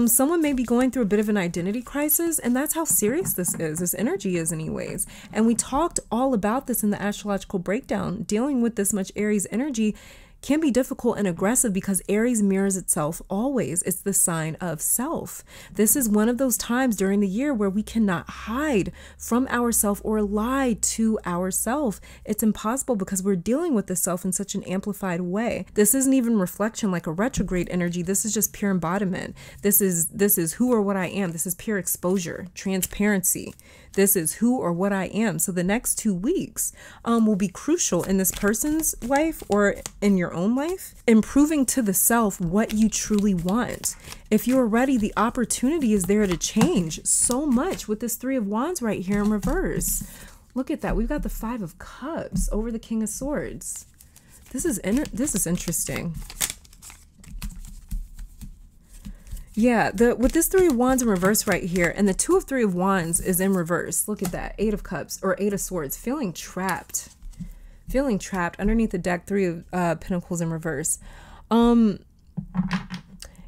someone may be going through a bit of an identity crisis, and that's how serious this is. This energy is anyways. And we talked all about this in the Astrological Breakdown, dealing with this much Aries energy can be difficult and aggressive because Aries mirrors itself always. It's the sign of self. This is one of those times during the year where we cannot hide from ourself or lie to ourself. It's impossible because we're dealing with the self in such an amplified way. This isn't even reflection like a retrograde energy. This is just pure embodiment. This is who or what I am. This is pure exposure, transparency. This is who or what I am. So the next 2 weeks will be crucial in this person's life or in your own life, improving to the self what you truly want. If you're ready, the opportunity is there to change so much with this 3 of Wands right here in reverse. Look at that. We've got the 5 of Cups over the King of Swords. This is interesting. Yeah, with this 3 of Wands in reverse right here, and the 2 of 3 of Wands is in reverse. Look at that. 8 of Cups or 8 of Swords, feeling trapped. Feeling trapped underneath the deck, 3 of Pentacles in reverse.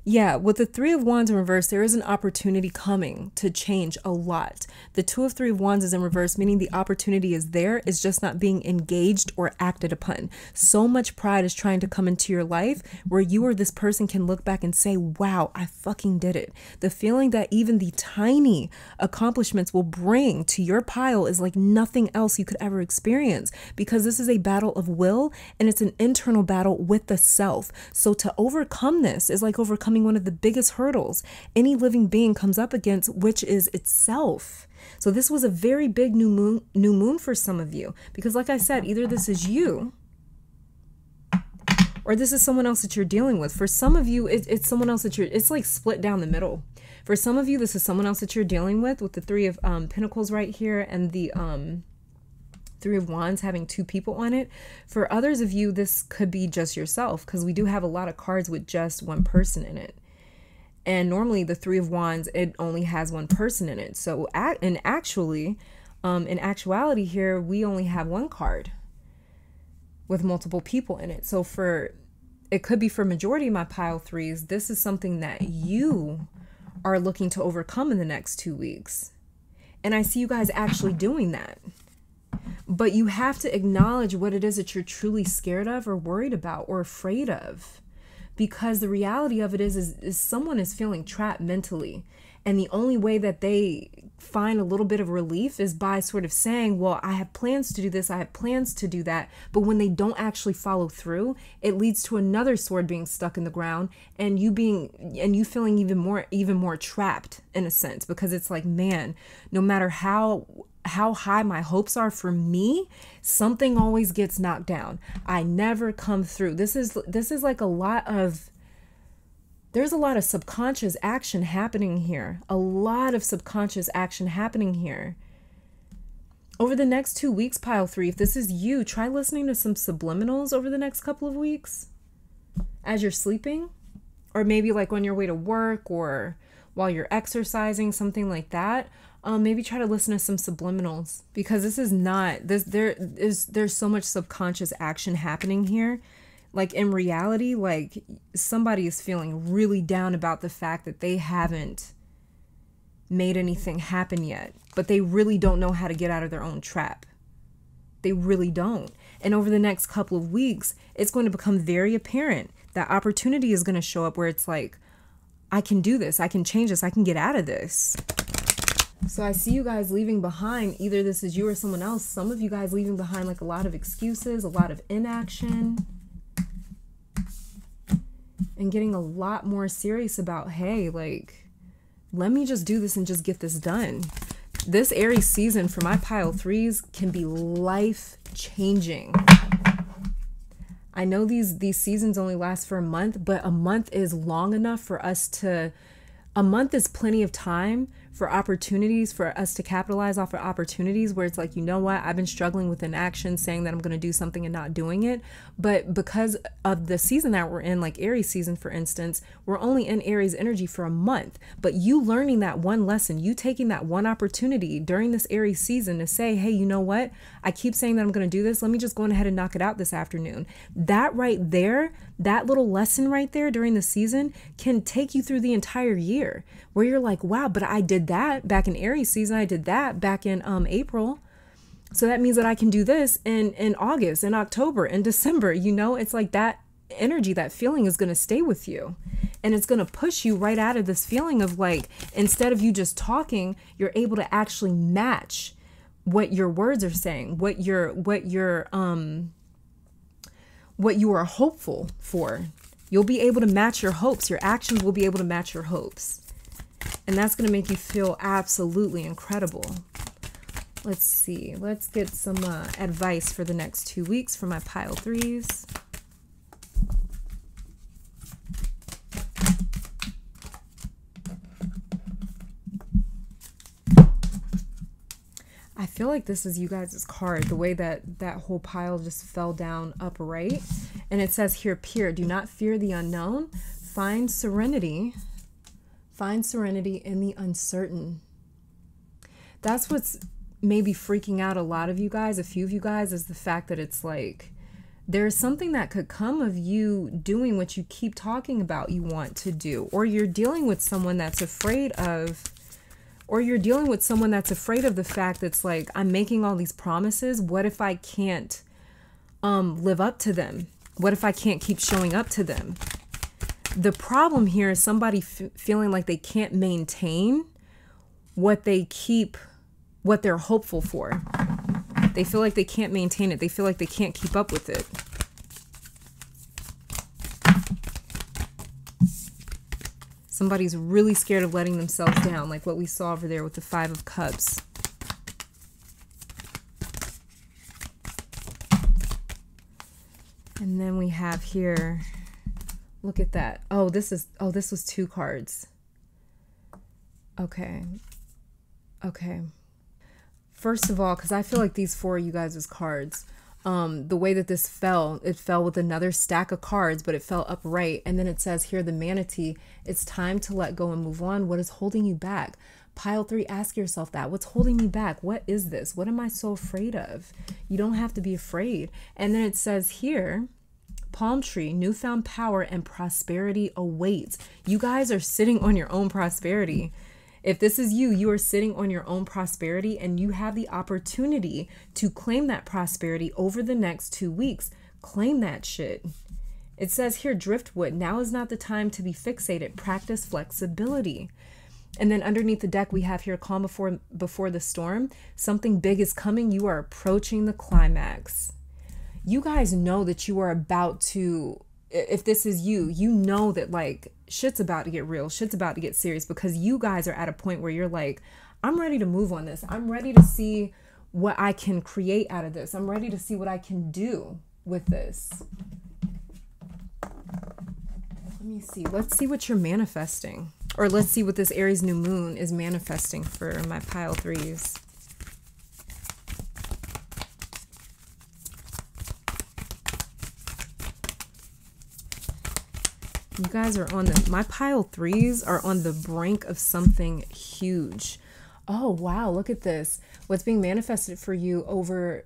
Yeah, with the 3 of Wands in reverse, there is an opportunity coming to change a lot. The 2 of 3 of Wands is in reverse, meaning the opportunity is there. It's just not being engaged or acted upon. So much pride is trying to come into your life where you or this person can look back and say, wow, I fucking did it. The feeling that even the tiny accomplishments will bring to your pile is like nothing else you could ever experience, because this is a battle of will and it's an internal battle with the self. So to overcome this is like overcoming one of the biggest hurdles any living being comes up against, which is itself. So this was a very big new moon for some of you, because like I said, either this is you or this is someone else that you're dealing with. For some of you, it's someone else that it's like split down the middle. For some of you, this is someone else that you're dealing with the 3 of Pentacles right here and the 3 of Wands having 2 people on it. For others of you, this could be just yourself, because we do have a lot of cards with just one person in it. And normally the 3 of Wands, it only has one person in it. So in actuality here, we only have one card with multiple people in it. So it could be for majority of my pile 3s, this is something that you are looking to overcome in the next 2 weeks. And I see you guys actually doing that. But you have to acknowledge what it is that you're truly scared of or worried about or afraid of. Because the reality of it is someone is feeling trapped mentally. And the only way that they find a little bit of relief is by sort of saying, well, I have plans to do this, I have plans to do that. But when they don't actually follow through, it leads to another sword being stuck in the ground and you feeling even more trapped in a sense, because it's like, man, no matter how high my hopes are for me, something always gets knocked down. I never come through. This is like there's a lot of subconscious action happening here. A lot of subconscious action happening here. Over the next 2 weeks, pile 3, if this is you, try listening to some subliminals over the next couple of weeks as you're sleeping, or maybe like on your way to work or while you're exercising, something like that. Maybe try to listen to some subliminals, because there's so much subconscious action happening here. Like in reality, like somebody is feeling really down about the fact that they haven't made anything happen yet, but they really don't know how to get out of their own trap. They really don't. And over the next couple of weeks, it's going to become very apparent that opportunity is going to show up where it's like, I can do this, I can change this, I can get out of this. So I see you guys leaving behind, either this is you or someone else, some of you guys leaving behind like a lot of excuses, a lot of inaction, and getting a lot more serious about, hey, like, let me just do this and just get this done. This Aries season for my pile 3s can be life-changing. I know these seasons only last for a month, but a month is long enough for us to... A month is plenty of time for opportunities, for us to capitalize off of opportunities where it's like, you know what, I've been struggling with inaction, saying that I'm going to do something and not doing it. But because of the season that we're in, like Aries season, for instance, we're only in Aries energy for a month. But you learning that one lesson, you taking that one opportunity during this Aries season to say, hey, you know what, I keep saying that I'm going to do this. Let me just go ahead and knock it out this afternoon. That right there, that little lesson right there during the season can take you through the entire year, where you're like, wow, but I did that back in Aries season. I did that back in April. So that means that I can do this in August, in October, in December. You know, it's like that energy, that feeling is going to stay with you. And it's going to push you right out of this feeling of like, instead of you just talking, you're able to actually match what your words are saying, what you are hopeful for. You'll be able to match your hopes. Your actions will be able to match your hopes. And that's going to make you feel absolutely incredible. Let's see. Let's get some advice for the next 2 weeks for my pile threes. I feel like this is you guys' card, the way that that whole pile just fell down upright. And it says here, peer, do not fear the unknown. Find serenity. Find serenity in the uncertain. That's what's maybe freaking out a lot of you guys, a few of you guys, is the fact that it's like, there's something that could come of you doing what you keep talking about you want to do, or you're dealing with someone that's afraid of, the fact that's like, I'm making all these promises. What if I can't live up to them? What if I can't keep showing up to them? The problem here is somebody feeling like they can't maintain what they're hopeful for. They feel like they can't maintain it. They feel like they can't keep up with it. Somebody's really scared of letting themselves down, like what we saw over there with the 5 of Cups. And then we have here, look at that. Oh, this was 2 cards. Okay. First of all, because I feel like these 4 are you guys' cards. The way that this fell, it fell with another stack of cards, but it fell upright. And then it says here, the manatee, it's time to let go and move on. What is holding you back? Pile 3, ask yourself that. What's holding me back? What is this? What am I so afraid of? You don't have to be afraid. And then it says here, palm tree, newfound power and prosperity awaits. You guys are sitting on your own prosperity. If this is you, you are sitting on your own prosperity, and you have the opportunity to claim that prosperity over the next 2 weeks. Claim that shit. It says here, driftwood, now is not the time to be fixated. Practice flexibility. And then underneath the deck, we have here, calm before the storm. Something big is coming. You are approaching the climax. You guys know that you are about to, if this is you, you know that like shit's about to get real. Shit's about to get serious, because you guys are at a point where you're like, I'm ready to move on this. I'm ready to see what I can create out of this. I'm ready to see what I can do with this. Let me see. Let's see what you're manifesting. Or let's see what this Aries new moon is manifesting for my pile threes. You guys are on my pile threes are on the brink of something huge. Oh, wow. Look at this. What's being manifested for you over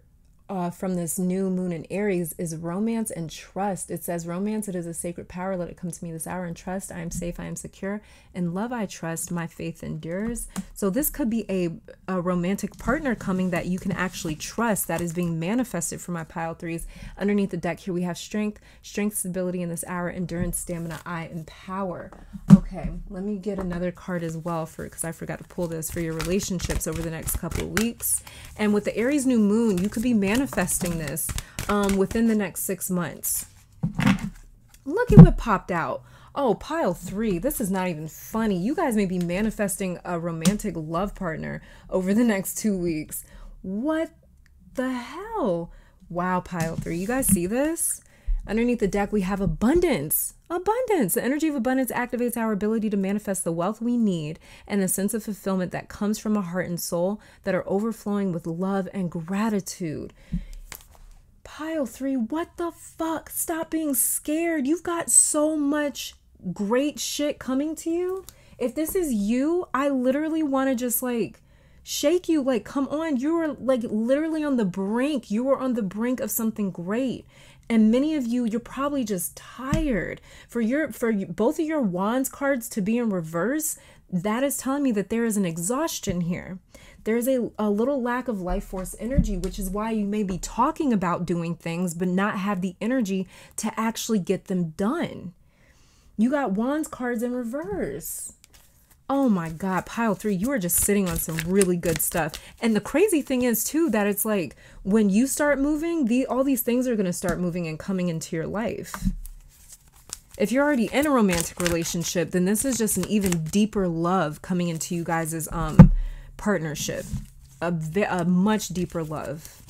from this new moon in Aries is romance and trust. It says, romance, it is a sacred power. Let it come to me this hour. And trust, I am safe, I am secure. In love, I trust, my faith endures. So this could be a romantic partner coming that you can actually trust, that is being manifested for my pile threes. Underneath the deck here, we have strength, stability in this hour, endurance, stamina, I empower. Okay, let me get another card as well because I forgot to pull this for your relationships over the next couple of weeks. And with the Aries new moon, you could be manifesting this within the next 6 months. Look at what popped out. Oh, pile 3. This is not even funny. You guys may be manifesting a romantic love partner over the next 2 weeks. What the hell? Wow, pile 3. You guys see this? Underneath the deck, we have abundance. Abundance. The energy of abundance activates our ability to manifest the wealth we need and the sense of fulfillment that comes from a heart and soul that are overflowing with love and gratitude. Pile 3, what the fuck? Stop being scared. You've got so much great shit coming to you. If this is you, I literally want to just like shake you. Like, come on. You are like literally on the brink. You are on the brink of something great. And many of you, you're probably just tired. Both of your wands cards to be in reverse, that is telling me that there is an exhaustion here. There's a little lack of life force energy, which is why you may be talking about doing things, but not have the energy to actually get them done. You got wands cards in reverse. Oh my God, pile 3, you are just sitting on some really good stuff. And the crazy thing is too, that it's like when you start moving, all these things are going to start moving and coming into your life. If you're already in a romantic relationship, then this is just an even deeper love coming into you guys' partnership. A much deeper love.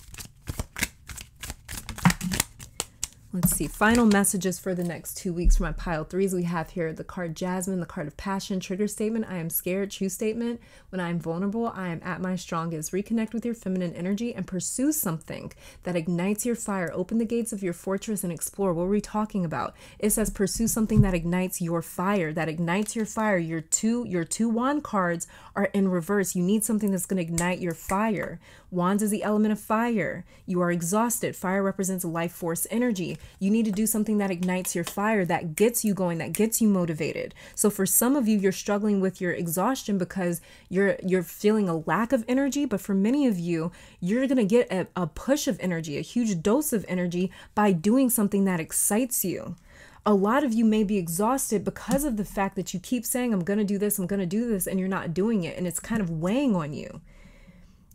Let's see, final messages for the next 2 weeks for my pile 3s. We have here the card Jasmine, the card of passion, trigger statement. I am scared, true statement. When I am vulnerable, I am at my strongest. Reconnect with your feminine energy and pursue something that ignites your fire. Open the gates of your fortress and explore. What were we talking about? It says pursue something that ignites your fire, that ignites your fire. Your two wand cards are in reverse. You need something that's going to ignite your fire. Wands is the element of fire. You are exhausted. Fire represents life force energy. You need to do something that ignites your fire, that gets you going, that gets you motivated. So for some of you, you're struggling with your exhaustion because you're feeling a lack of energy. But for many of you, you're going to get a push of energy, a huge dose of energy by doing something that excites you. A lot of you may be exhausted because of the fact that you keep saying, I'm going to do this, I'm going to do this, and you're not doing it. And it's kind of weighing on you.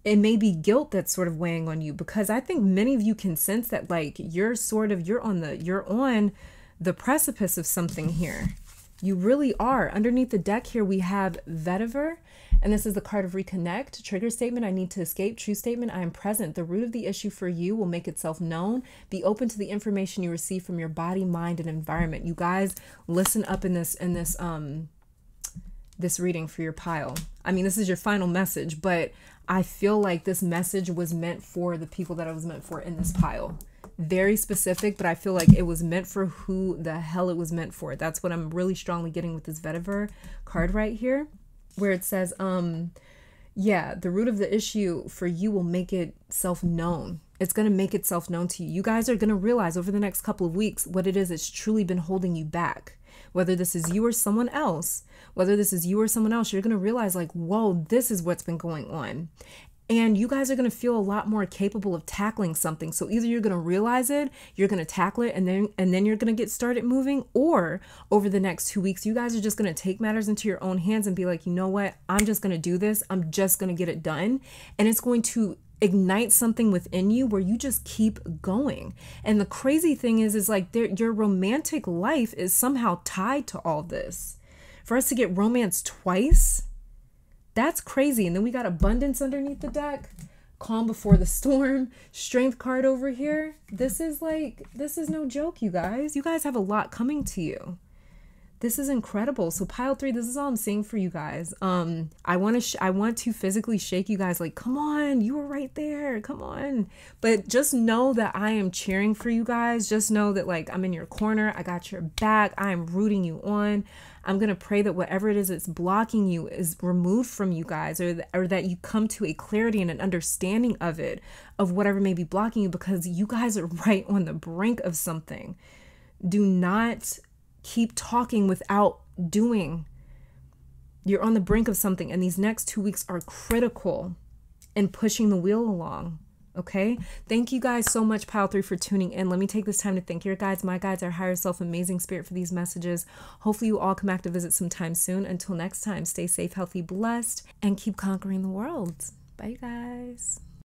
It may be guilt that's sort of weighing on you, because I think many of you can sense that like you're on the precipice of something here. You really are. Underneath the deck here, we have Vetiver, and this is the card of reconnect. Trigger statement, I need to escape. True statement, I am present. The root of the issue for you will make itself known. Be open to the information you receive from your body, mind, and environment. You guys listen up in this reading for your pile. I mean, this is your final message, but I feel like this message was meant for the people that it was meant for in this pile. Very specific, but I feel like it was meant for who the hell it was meant for. That's what I'm really strongly getting with this Vetiver card right here, where it says, yeah, the root of the issue for you will make itself known. It's going to make itself known to you. You guys are going to realize over the next couple of weeks what it is that's truly been holding you back. Whether this is you or someone else, you're going to realize like, whoa, this is what's been going on. And you guys are going to feel a lot more capable of tackling something. So either you're going to realize it, you're going to tackle it, and then you're going to get started moving, or over the next 2 weeks, you guys are just going to take matters into your own hands and be like, you know what? I'm just going to do this. I'm just going to get it done. And it's going to ignite something within you where you just keep going. And the crazy thing is like your romantic life is somehow tied to all this. For us to get romance twice, that's crazy. And then we got abundance underneath the deck, calm before the storm, strength card over here. This is no joke, you guys. You guys have a lot coming to you. This is incredible. So pile 3, this is all I'm saying for you guys. I want to physically shake you guys like, come on, you were right there. Come on. But just know that I am cheering for you guys. Just know that like I'm in your corner. I got your back. I am rooting you on. I'm going to pray that whatever it is that's blocking you is removed from you guys, or that you come to a clarity and an understanding of it, of whatever may be blocking you, because you guys are right on the brink of something. Do not keep talking without doing. You're on the brink of something, and these next 2 weeks are critical in pushing the wheel along. Okay, thank you guys so much, pile 3, for tuning in. Let me take this time to thank your guides, my guides, our higher self, amazing spirit, for these messages. Hopefully you all come back to visit sometime soon. Until next time, stay safe, healthy, blessed, and keep conquering the world. Bye, guys.